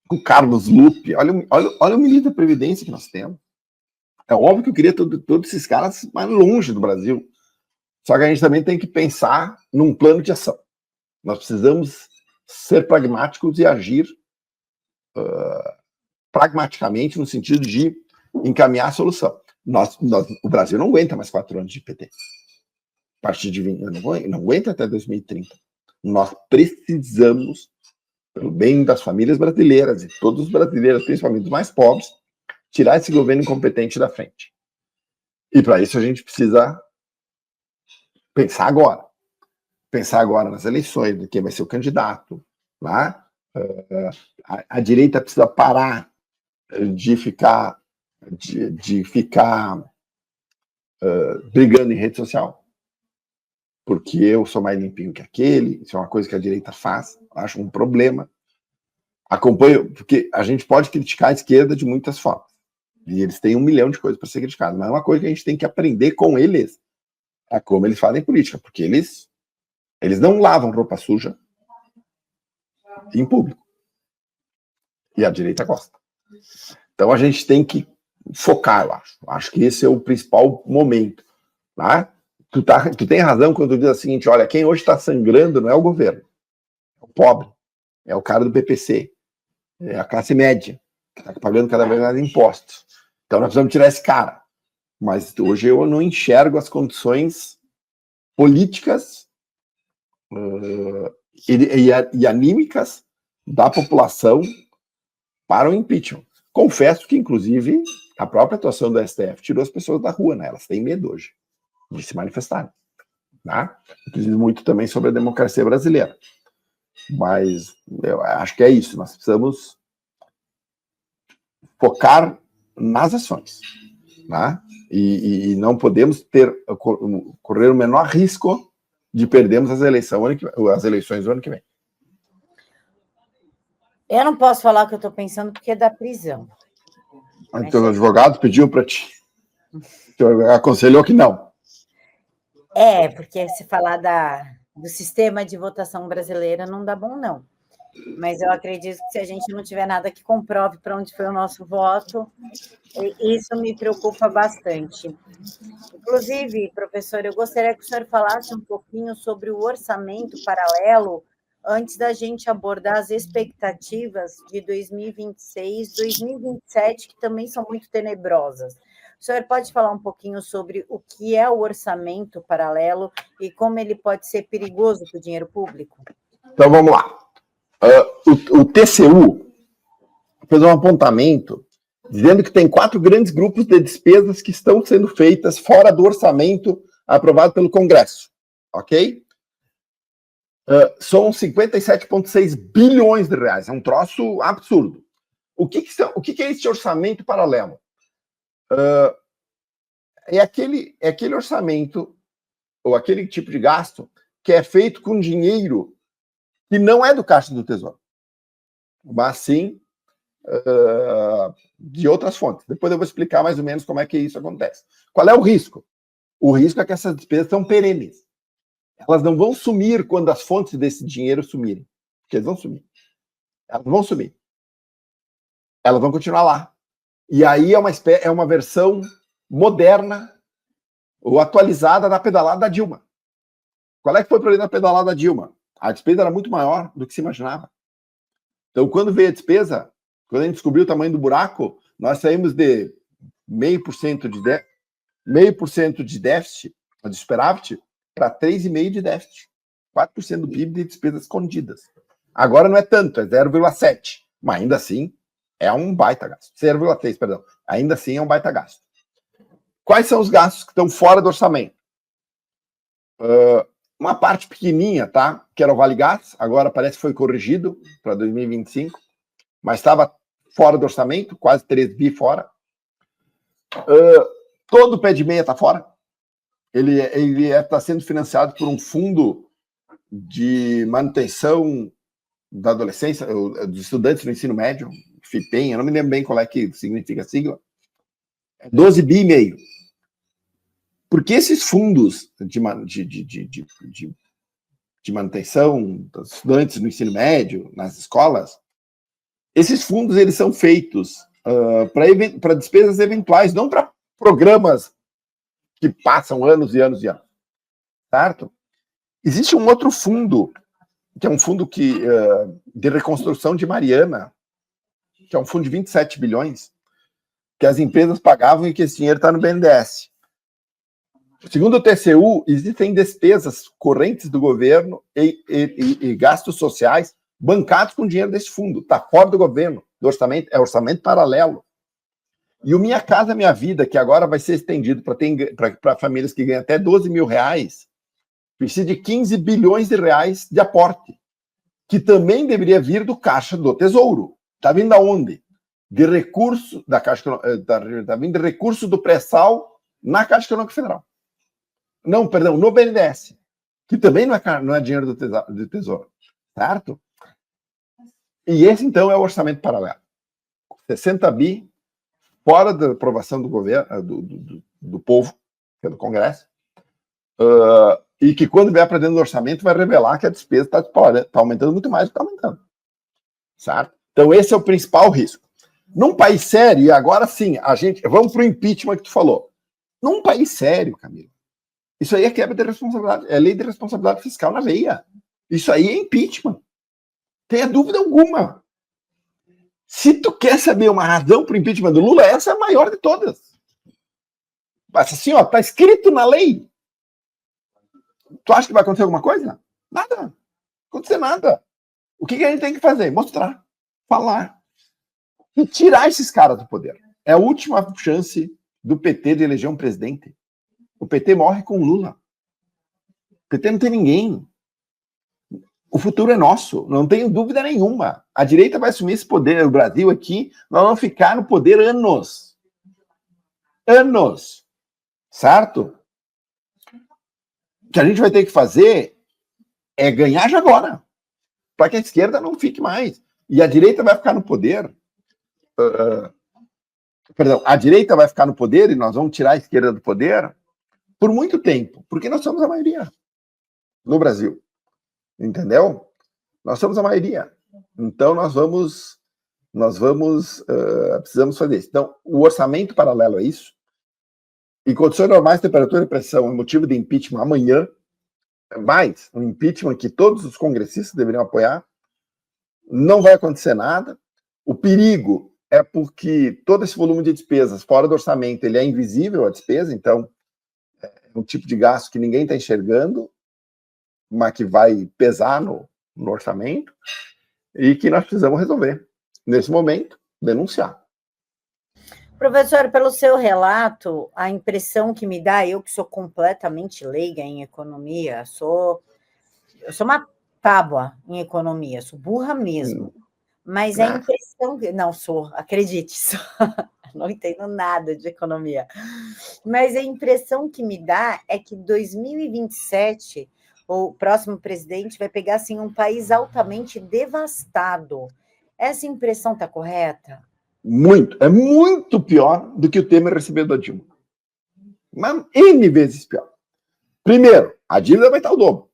com o Carlos Lupe. Olha o ministro da Previdência que nós temos. É óbvio que eu queria todos esses caras mais longe do Brasil. Só que a gente também tem que pensar num plano de ação. Nós precisamos ser pragmáticos e agir pragmaticamente no sentido de encaminhar a solução. O Brasil não aguenta mais 4 anos de PT. A partir de 20 anos, não aguenta até 2030. Nós precisamos, pelo bem das famílias brasileiras e todos os brasileiros, principalmente os mais pobres, tirar esse governo incompetente da frente. E para isso a gente precisa pensar agora. Pensar agora nas eleições, de quem vai ser o candidato. Lá. A direita precisa parar de ficar brigando em rede social, porque eu sou mais limpinho que aquele. Isso é uma coisa que a direita faz, acho um problema. Acompanho, porque a gente pode criticar a esquerda de muitas formas, e eles têm 1 milhão de coisas para ser criticados, mas é uma coisa que a gente tem que aprender com eles, é como eles fazem política, porque eles não lavam roupa suja em público, e a direita gosta. Então a gente tem que focar, eu acho que esse é o principal momento, tá? Tu tem razão quando tu diz o seguinte, olha, quem hoje está sangrando não é o governo, é o pobre, é o cara do PPC, é a classe média, que está pagando cada vez mais impostos. Então nós precisamos tirar esse cara. Mas hoje eu não enxergo as condições políticas e anímicas da população para o impeachment. Confesso que, inclusive, A própria atuação do STF tirou as pessoas da rua, né? Elas têm medo hoje de se manifestarem. Tá? Diz muito também sobre a democracia brasileira. Mas eu acho que é isso. Nós precisamos focar nas ações. Tá? E não podemos correr o menor risco de perdermos as eleições do ano que vem. Eu não posso falar o que eu estou pensando porque é da prisão. Então, o advogado pediu para ti. Aconselhou que não. Porque se falar do sistema de votação brasileira não dá bom, não. Mas eu acredito que se a gente não tiver nada que comprove para onde foi o nosso voto, isso me preocupa bastante. Inclusive, professor, eu gostaria que o senhor falasse um pouquinho sobre o orçamento paralelo antes da gente abordar as expectativas de 2026, 2027, que também são muito tenebrosas. O senhor pode falar um pouquinho sobre o que é o orçamento paralelo e como ele pode ser perigoso para o dinheiro público? Então, vamos lá. O TCU fez um apontamento dizendo que tem 4 grandes grupos de despesas que estão sendo feitas fora do orçamento aprovado pelo Congresso. Ok? São 57,6 bilhões de reais. É um troço absurdo. O que é esse orçamento paralelo? É aquele orçamento, ou aquele tipo de gasto, que é feito com dinheiro que não é do Caixa do Tesouro, mas sim de outras fontes. Depois eu vou explicar mais ou menos como é que isso acontece. Qual é o risco? O risco é que essas despesas são perenes. Elas não vão sumir quando as fontes desse dinheiro sumirem. Porque eles vão sumir. Elas vão sumir. Elas vão continuar lá. E aí é uma versão moderna ou atualizada da pedalada da Dilma. Qual é que foi o problema da pedalada da Dilma? A despesa era muito maior do que se imaginava. Então, quando veio a despesa, quando a gente descobriu o tamanho do buraco, nós saímos de 0,5% de déficit, de superávit, para 3,5% de déficit. 4% do PIB de despesas escondidas. Agora não é tanto, é 0,7%. Mas ainda assim, é um baita gasto. 0,3%, perdão. Ainda assim é um baita gasto. Quais são os gastos que estão fora do orçamento? Uma parte pequenininha, tá? Que era o Vale Gás, agora parece que foi corrigido para 2025, mas estava fora do orçamento, quase 3 bi fora. Todo o pé de meia está fora. Ele está sendo financiado por um fundo de manutenção da adolescência, dos estudantes do ensino médio, FIPEM, eu não me lembro bem qual é que significa a sigla. É 12 bi e meio. Porque esses fundos de manutenção dos estudantes no ensino médio, nas escolas, esses fundos eles são feitos para despesas eventuais, não para programas que passam anos e anos e anos. Certo? Existe um outro fundo, que é um fundo de reconstrução de Mariana, que é um fundo de 27 bilhões, que as empresas pagavam e que esse dinheiro está no BNDES. Segundo o TCU, existem despesas correntes do governo e gastos sociais bancados com dinheiro desse fundo. Está fora do governo, do orçamento, é orçamento paralelo. E o Minha Casa Minha Vida, que agora vai ser estendido para famílias que ganham até 12 mil reais, precisa de 15 bilhões de reais de aporte, que também deveria vir do Caixa do Tesouro. Está vindo aonde? De recurso da Caixa, está vindo de recurso do pré-sal na Caixa Econômica Federal. Não, perdão, no BNDES, que também não é dinheiro do Tesouro, certo? E esse, então, é o orçamento paralelo. 60 bi, fora da aprovação do governo, do povo, que é do Congresso, e que quando vier para dentro do orçamento vai revelar que a despesa está aumentando muito mais do que está aumentando, certo? Então, esse é o principal risco. Num país sério, e agora sim, vamos para o impeachment que tu falou. Num país sério, Camilo, isso aí é quebra de responsabilidade, é lei de responsabilidade fiscal na veia. Isso aí é impeachment. Tenha dúvida alguma. Se tu quer saber uma razão para o impeachment do Lula, essa é a maior de todas. Mas assim, ó, tá escrito na lei. Tu acha que vai acontecer alguma coisa? Nada. Não vai acontecer nada. O que a gente tem que fazer? Mostrar, falar e tirar esses caras do poder. É a última chance do PT de eleger um presidente. O PT morre com Lula. O PT não tem ninguém. O futuro é nosso, não tenho dúvida nenhuma. A direita vai assumir esse poder. O Brasil aqui, nós vamos ficar no poder anos. Anos. Certo? O que a gente vai ter que fazer é ganhar já agora, para que a esquerda não fique mais. E a direita vai ficar no poder. Perdão, a direita vai ficar no poder e nós vamos tirar a esquerda do poder por muito tempo, porque nós somos a maioria no Brasil. Entendeu? Nós somos a maioria. Então, precisamos fazer isso. Então, o orçamento paralelo a isso, em condições normais, temperatura e pressão, motivo de impeachment amanhã, mais um impeachment que todos os congressistas deveriam apoiar, não vai acontecer nada. O perigo é porque todo esse volume de despesas fora do orçamento, ele é invisível a despesa, então é um tipo de gasto que ninguém está enxergando, mas que vai pesar no orçamento, e que nós precisamos resolver. Nesse momento, denunciar. Professor, pelo seu relato, a impressão que me dá, eu que sou completamente leiga em economia, eu sou uma tábua em economia, sou burra mesmo, mas a impressão que... Não, acredite, não entendo nada de economia, mas a impressão que me dá é que 2027... o próximo presidente vai pegar assim, um país altamente devastado. Essa impressão está correta? Muito. É muito pior do que o Temer recebeu da Dilma. Mas N vezes pior. Primeiro, a dívida vai estar o dobro.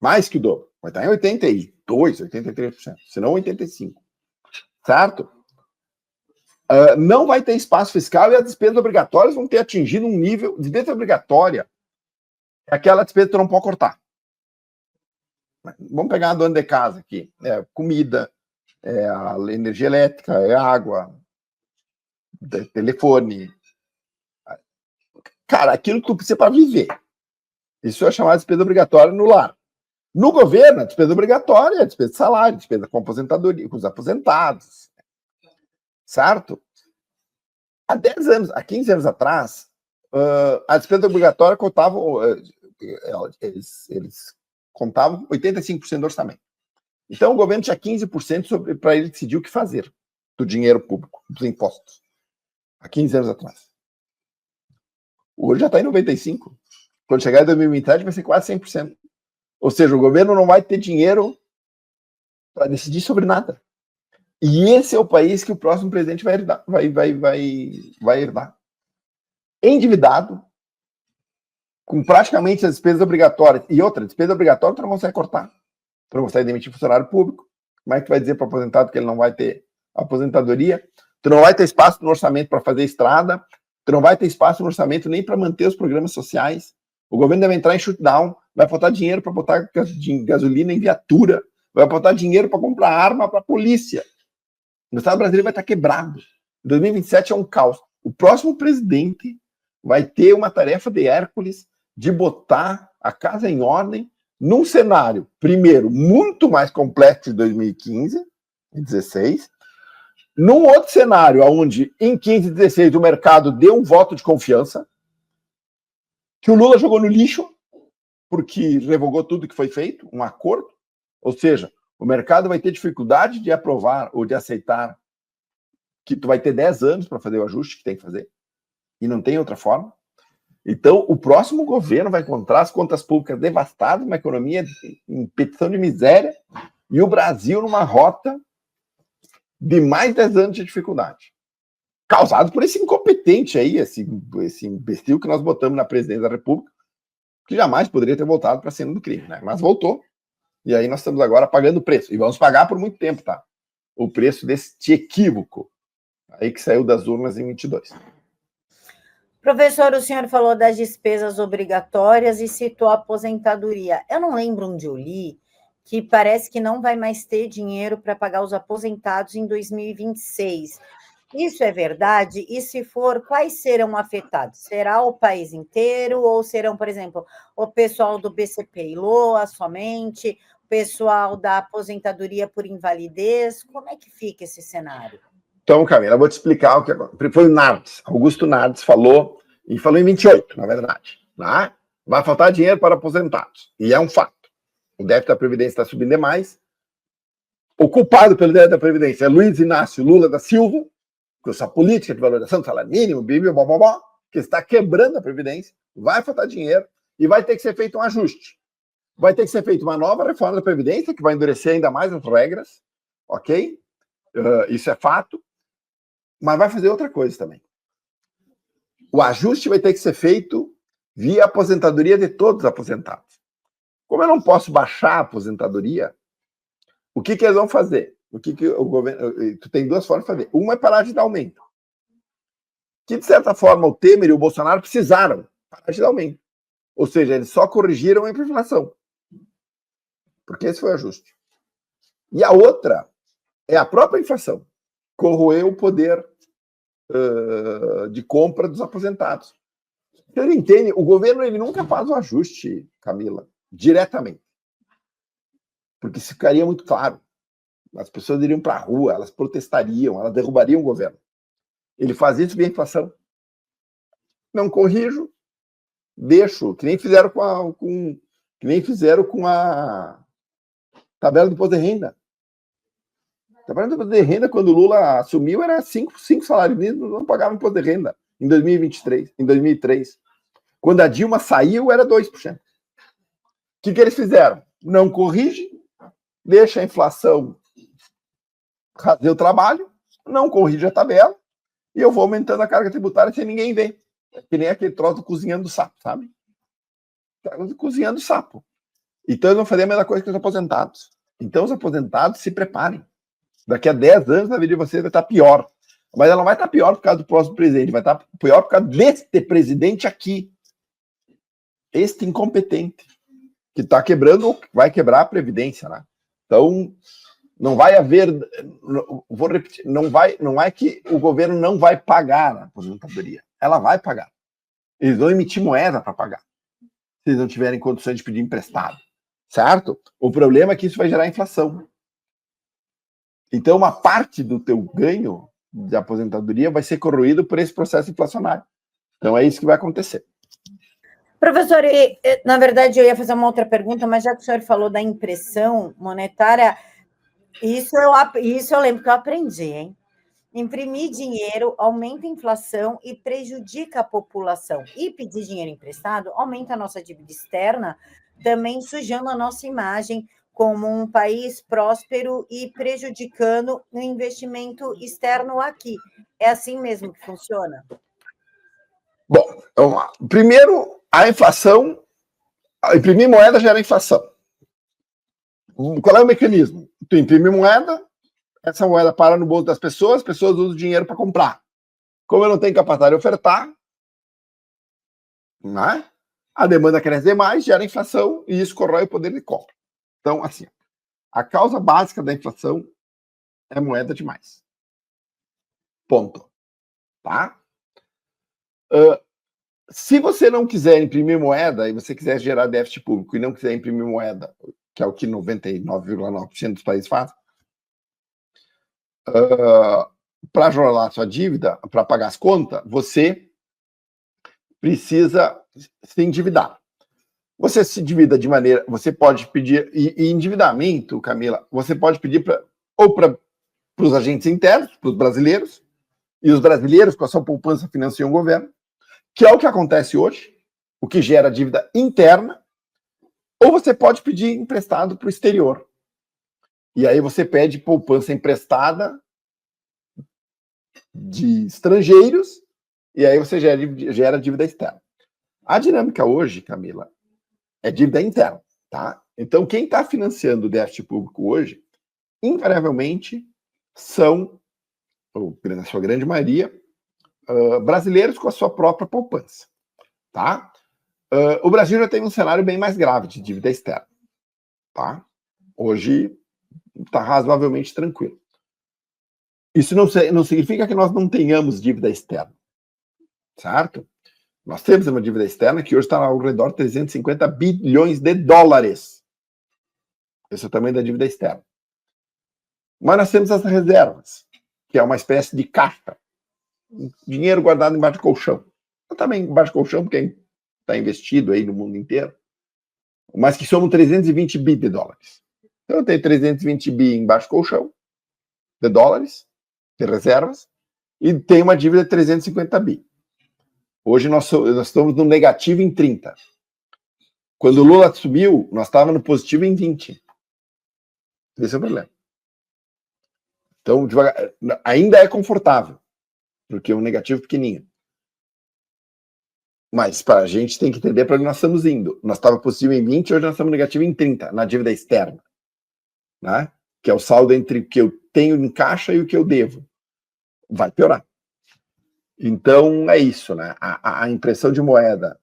Mais que o dobro. Vai estar em 82%, 83%. Se não 85%. Certo? Não vai ter espaço fiscal e as despesas obrigatórias vão ter atingido um nível... Despesa obrigatória é aquela despesa que tu não pode cortar. Vamos pegar a dona de casa aqui. É comida, é a energia elétrica, é água, é telefone. Cara, aquilo que tu precisa para viver. Isso é chamado de despesa obrigatória no lar. No governo, a despesa obrigatória é a despesa de salário, despesa com aposentadoria, com os aposentados. Certo? Há 10 anos, há 15 anos atrás, a despesa obrigatória contava... Eles contavam 85% do orçamento. Então, o governo tinha 15% para ele decidir o que fazer do dinheiro público, dos impostos. Há 15 anos atrás. Hoje já está em 95%. Quando chegar em 2027, vai ser quase 100%. Ou seja, o governo não vai ter dinheiro para decidir sobre nada. E esse é o país que o próximo presidente vai herdar. Vai herdar. Endividado, com praticamente as despesas obrigatórias. E outra, despesa obrigatória tu não consegue cortar. Tu não consegue demitir funcionário público. Como é que tu vai dizer para o aposentado que ele não vai ter aposentadoria? Tu não vai ter espaço no orçamento para fazer estrada. Tu não vai ter espaço no orçamento nem para manter os programas sociais. O governo deve entrar em shutdown. Vai faltar dinheiro para botar gasolina em viatura. Vai faltar dinheiro para comprar arma para a polícia. O Estado brasileiro vai estar quebrado. 2027 é um caos. O próximo presidente vai ter uma tarefa de Hércules de botar a casa em ordem num cenário, primeiro, muito mais complexo de 2015 e 2016, num outro cenário onde, em 15 e 16, o mercado deu um voto de confiança, que o Lula jogou no lixo, porque revogou tudo que foi feito, um acordo, ou seja, o mercado vai ter dificuldade de aprovar ou de aceitar que tu vai ter 10 anos para fazer o ajuste que tem que fazer, e não tem outra forma. Então, o próximo governo vai encontrar as contas públicas devastadas, uma economia em petição de miséria, e o Brasil numa rota de mais 10 anos de dificuldade. Causado por esse incompetente aí, esse imbecil que nós botamos na presidência da República, que jamais poderia ter voltado para a cena do crime, né? Mas voltou, e aí nós estamos agora pagando o preço. E vamos pagar por muito tempo, tá? O preço deste equívoco aí que saiu das urnas em 22. Professor, o senhor falou das despesas obrigatórias e citou a aposentadoria. Eu não lembro onde eu li que parece que não vai mais ter dinheiro para pagar os aposentados em 2026. Isso é verdade? E se for, quais serão afetados? Será o país inteiro ou serão, por exemplo, o pessoal do BCP e LOA somente, o pessoal da aposentadoria por invalidez? Como é que fica esse cenário? Então, Camila, eu vou te explicar o que aconteceu. Foi o Nardes, Augusto Nardes falou, e falou em 28, na verdade. Né? Vai faltar dinheiro para aposentados. E é um fato. O déficit da Previdência está subindo demais. O culpado pelo déficit da Previdência é Luiz Inácio Lula da Silva, com essa política de valorização do salário mínimo, que está quebrando a Previdência. Vai faltar dinheiro e vai ter que ser feito um ajuste. Vai ter que ser feita uma nova reforma da Previdência, que vai endurecer ainda mais as regras, ok? Isso é fato. Mas vai fazer outra coisa também. O ajuste vai ter que ser feito via aposentadoria de todos os aposentados. Como eu não posso baixar a aposentadoria, o que eles vão fazer? O governo? Tu tem duas formas de fazer. Uma é parar de dar aumento. Que, de certa forma, o Temer e o Bolsonaro precisaram parar de dar aumento. Ou seja, eles só corrigiram a inflação. Porque esse foi o ajuste. E a outra é a própria inflação. Corroeu o poder de compra dos aposentados. Você entende? O governo ele nunca faz o ajuste, Camila, diretamente. Porque isso ficaria muito claro. As pessoas iriam para a rua, elas protestariam, elas derrubariam o governo. Ele faz isso via inflação. Não corrijo, deixo, que nem fizeram com a tabela do imposto de renda. A tabela do imposto de renda, quando o Lula assumiu, era 5 salários mínimos, não pagavam imposto de renda em 2003. Quando a Dilma saiu, era 2%. O que eles fizeram? Não corrige, deixa a inflação fazer o trabalho, não corrige a tabela, e eu vou aumentando a carga tributária sem ninguém ver. É que nem aquele troço do cozinhando do sapo, sabe? Cozinhando sapo. Então eles vão fazer a mesma coisa que os aposentados. Então os aposentados se preparem. Daqui a 10 anos a vida de vocês vai estar pior. Mas ela não vai estar pior por causa do próximo presidente, vai estar pior por causa deste presidente aqui. Este incompetente, que está quebrando, vai quebrar a Previdência, né? Então, não vai haver, vou repetir, não é que o governo não vai pagar a aposentadoria. Ela vai pagar. Eles vão emitir moeda para pagar, se eles não tiverem condições de pedir emprestado. Certo? O problema é que isso vai gerar inflação. Então, uma parte do teu ganho de aposentadoria vai ser corroído por esse processo inflacionário. Então, é isso que vai acontecer. Professor, na verdade, eu ia fazer uma outra pergunta, mas já que o senhor falou da impressão monetária, isso eu lembro que eu aprendi, hein? Imprimir dinheiro aumenta a inflação e prejudica a população. E pedir dinheiro emprestado aumenta a nossa dívida externa, também sujando a nossa imagem como um país próspero e prejudicando o investimento externo aqui. É assim mesmo que funciona? Bom, vamos lá. Primeiro, a inflação, imprimir moeda gera inflação. Qual é o mecanismo? Tu imprime moeda, essa moeda para no bolso das pessoas, as pessoas usam o dinheiro para comprar. Como eu não tenho capacidade de ofertar, né? A demanda cresce demais, gera inflação e isso corrói o poder de compra. Então, assim, a causa básica da inflação é moeda demais. Ponto. Tá? Se você não quiser imprimir moeda e você quiser gerar déficit público e não quiser imprimir moeda, que é o que 99,9% dos países fazem, para rolar sua dívida, para pagar as contas, você precisa se endividar. Você se endivida de maneira... Você pode pedir... E endividamento, Camila, você pode pedir para os agentes internos, para os brasileiros, e os brasileiros, com a sua poupança, financiam o governo, que é o que acontece hoje, o que gera dívida interna, ou você pode pedir emprestado para o exterior. E aí você pede poupança emprestada de estrangeiros, e aí você gera dívida externa. A dinâmica hoje, Camila, é dívida interna, tá? Então, quem está financiando o déficit público hoje, invariavelmente, são, na sua grande maioria, brasileiros com a sua própria poupança, tá? O Brasil já tem um cenário bem mais grave de dívida externa, tá? Hoje está razoavelmente tranquilo. Isso não significa que nós não tenhamos dívida externa, certo? Nós temos uma dívida externa que hoje está ao redor de 350 bilhões de dólares. Esse é o tamanho da dívida externa. Mas nós temos as reservas, que é uma espécie de caixa. Dinheiro guardado embaixo do colchão. Também embaixo do colchão, porque está investido aí no mundo inteiro. Mas que somam 320 bi de dólares. Então eu tenho 320 bi embaixo do colchão de dólares, de reservas, e tenho uma dívida de 350 bi. Hoje nós estamos no negativo em 30. Quando o Lula subiu, nós estávamos no positivo em 20. Esse é o problema. Então, ainda é confortável, porque é um negativo pequenininho. Mas para a gente tem que entender para onde nós estamos indo. Nós estávamos positivo em 20, hoje nós estamos negativo em 30, na dívida externa. Né? Que é o saldo entre o que eu tenho em caixa e o que eu devo. Vai piorar. Então, é isso, né? A impressão de moeda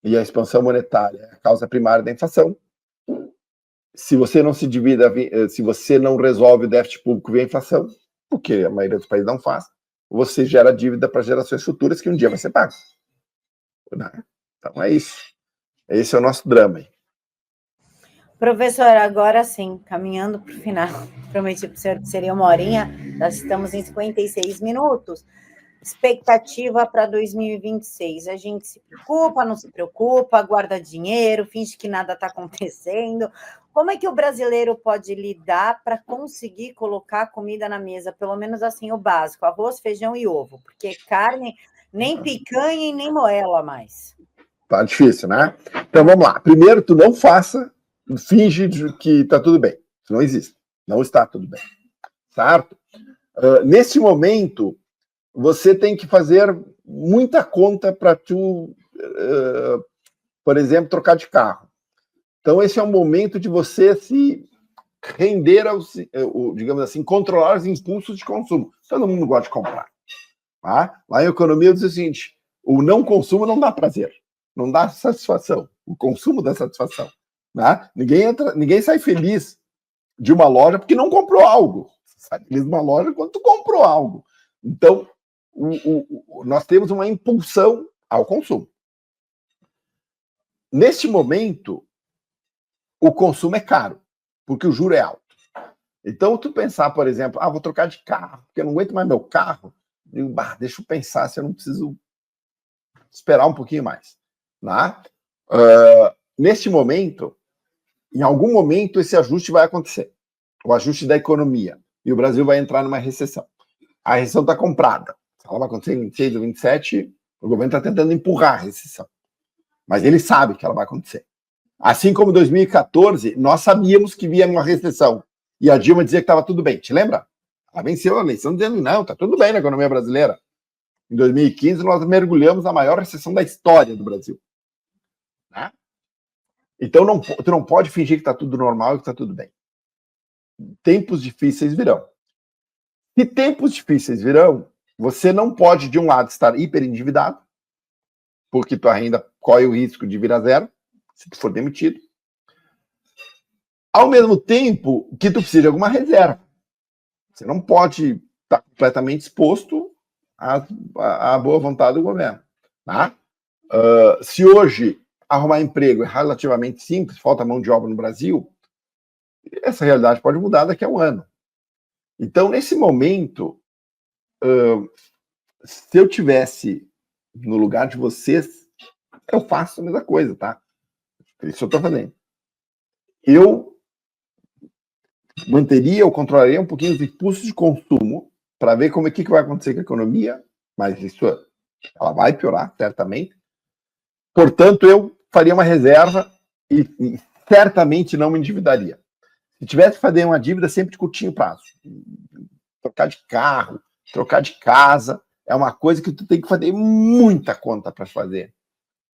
e a expansão monetária é a causa primária da inflação. Se você não se divida, se você não resolve o déficit público via inflação, porque a maioria dos países não faz, você gera dívida para gerações futuras que um dia vai ser pago. Então é isso. Esse é o nosso drama. Professor, agora sim, caminhando para o final, prometi para o senhor que seria 1 horinha, nós estamos em 56 minutos. Expectativa para 2026, a gente se preocupa, não se preocupa, guarda dinheiro, finge que nada está acontecendo. Como é que o brasileiro pode lidar para conseguir colocar comida na mesa, pelo menos assim o básico, arroz, feijão e ovo, porque carne, nem picanha e nem moela mais. Tá difícil, né? Então vamos lá. Primeiro, tu não finge que tá tudo bem. Isso não existe. Não está tudo bem. Certo? Nesse momento, você tem que fazer muita conta para tu, por exemplo, trocar de carro. Então, esse é um momento de você se render digamos assim, controlar os impulsos de consumo. Todo mundo gosta de comprar. Tá? Lá em economia diz o seguinte: o não consumo não dá prazer, não dá satisfação. O consumo dá satisfação. Tá? Ninguém sai feliz de uma loja porque não comprou algo. Você sai feliz de uma loja quando tu comprou algo. Então, nós temos uma impulsão ao consumo. Neste momento, o consumo é caro, porque o juro é alto. Então, tu pensar, por exemplo, vou trocar de carro, porque eu não aguento mais meu carro, digo, deixa eu pensar se eu não preciso esperar um pouquinho mais. Né? Neste momento, em algum momento, esse ajuste vai acontecer. O ajuste da economia. E o Brasil vai entrar numa recessão. A recessão está comprada. Ela vai acontecer em 26 ou 27, o governo está tentando empurrar a recessão. Mas ele sabe que ela vai acontecer. Assim como em 2014, nós sabíamos que vinha uma recessão. E a Dilma dizia que estava tudo bem. Te lembra? Ela venceu a eleição dizendo, não, está tudo bem na economia brasileira. Em 2015, nós mergulhamos na maior recessão da história do Brasil. Né? Então, tu não pode fingir que está tudo normal e que está tudo bem. Tempos difíceis virão. Se tempos difíceis virão, você não pode, de um lado, estar hiperendividado, porque tua renda corre o risco de virar zero, se tu for demitido. Ao mesmo tempo que tu precisa de alguma reserva. Você não pode estar completamente exposto à boa vontade do governo. Tá? Se hoje arrumar emprego é relativamente simples, falta mão de obra no Brasil, essa realidade pode mudar daqui a um ano. Então, nesse momento, se eu tivesse no lugar de vocês, eu faço a mesma coisa, tá? Isso eu estou fazendo. Eu manteria ou controlaria um pouquinho os impulsos de consumo para ver como que vai acontecer com a economia, mas isso ela vai piorar, certamente. Portanto, eu faria uma reserva e certamente não me endividaria. Se tivesse que fazer uma dívida sempre de curtinho prazo, trocar de carro, trocar de casa, é uma coisa que tu tem que fazer muita conta para fazer,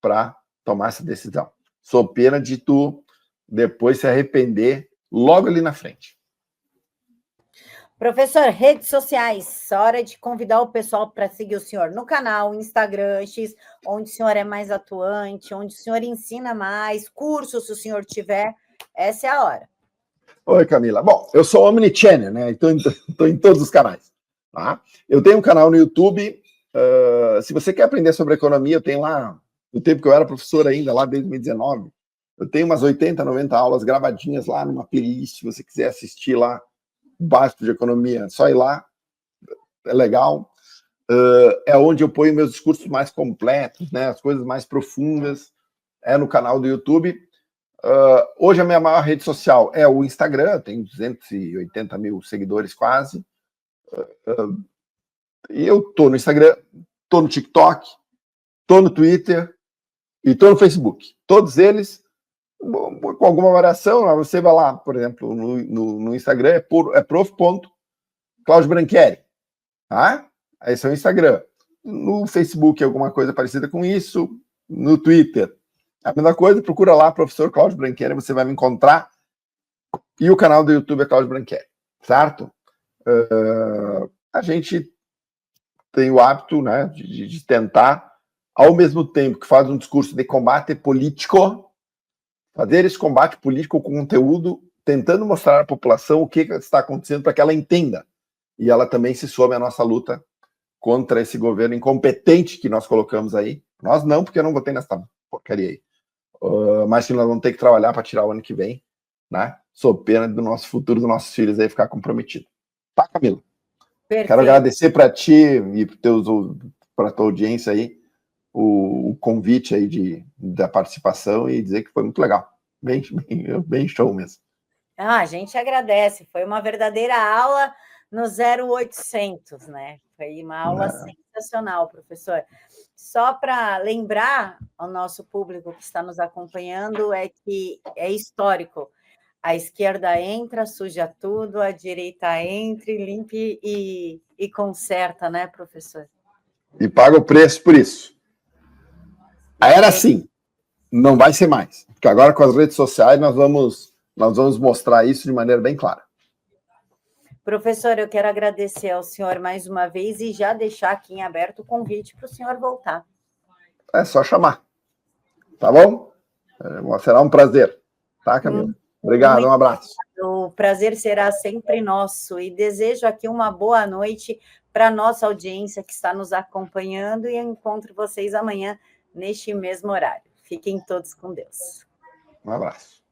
para tomar essa decisão. Sou pena de tu depois se arrepender logo ali na frente. Professor, redes sociais, hora de convidar o pessoal para seguir o senhor no canal, Instagram, X, onde o senhor é mais atuante, onde o senhor ensina mais, curso, se o senhor tiver, essa é a hora. Oi, Camila. Bom, eu sou omnichannel, né? Estou em todos os canais. Tá? Eu tenho um canal no YouTube. Se você quer aprender sobre economia, eu tenho lá, no tempo que eu era professor ainda, lá desde 2019, eu tenho umas 80, 90 aulas gravadinhas lá numa playlist, se você quiser assistir lá, básico de economia, só ir lá, é legal. É onde eu ponho meus discursos mais completos, né? As coisas mais profundas, é no canal do YouTube. Hoje a minha maior rede social é o Instagram, tenho 280 mil seguidores quase. E eu tô no Instagram, tô no TikTok, tô no Twitter e tô no Facebook. Todos eles com alguma variação. Você vai lá, por exemplo, no Instagram, é prof.Claudio Branchieri. Tá? Esse é o Instagram. No Facebook, alguma coisa parecida com isso. No Twitter, a mesma coisa. Procura lá, professor Claudio Branchieri, você vai me encontrar. E o canal do YouTube é Claudio Branchieri, certo? A gente tem o hábito, né, de tentar, ao mesmo tempo que faz um discurso de combate político, fazer esse combate político com conteúdo, tentando mostrar à população o que está acontecendo para que ela entenda. E ela também se some à nossa luta contra esse governo incompetente que nós colocamos aí. Nós não, porque eu não votei nessa porcaria aí. Mas que nós vamos ter que trabalhar para tirar o ano que vem, né? Sob pena do nosso futuro, dos nossos filhos aí ficar comprometido. Tá, Camila? Perfeito. Quero agradecer para ti e para a tua audiência aí o convite aí da participação e dizer que foi muito legal. Bem show mesmo. A gente agradece. Foi uma verdadeira aula no 0800, né? Foi uma aula sensacional, professor. Só para lembrar ao nosso público que está nos acompanhando, é que é histórico. A esquerda entra, suja tudo, a direita entra, limpe e conserta, né, professor? E paga o preço por isso. Era assim, não vai ser mais. Porque agora com as redes sociais nós vamos mostrar isso de maneira bem clara. Professor, eu quero agradecer ao senhor mais uma vez e já deixar aqui em aberto o convite para o senhor voltar. É só chamar. Tá bom? Será um prazer. Tá, Camila? Obrigado, um abraço. O prazer será sempre nosso. E desejo aqui uma boa noite para a nossa audiência que está nos acompanhando e encontro vocês amanhã neste mesmo horário. Fiquem todos com Deus. Um abraço.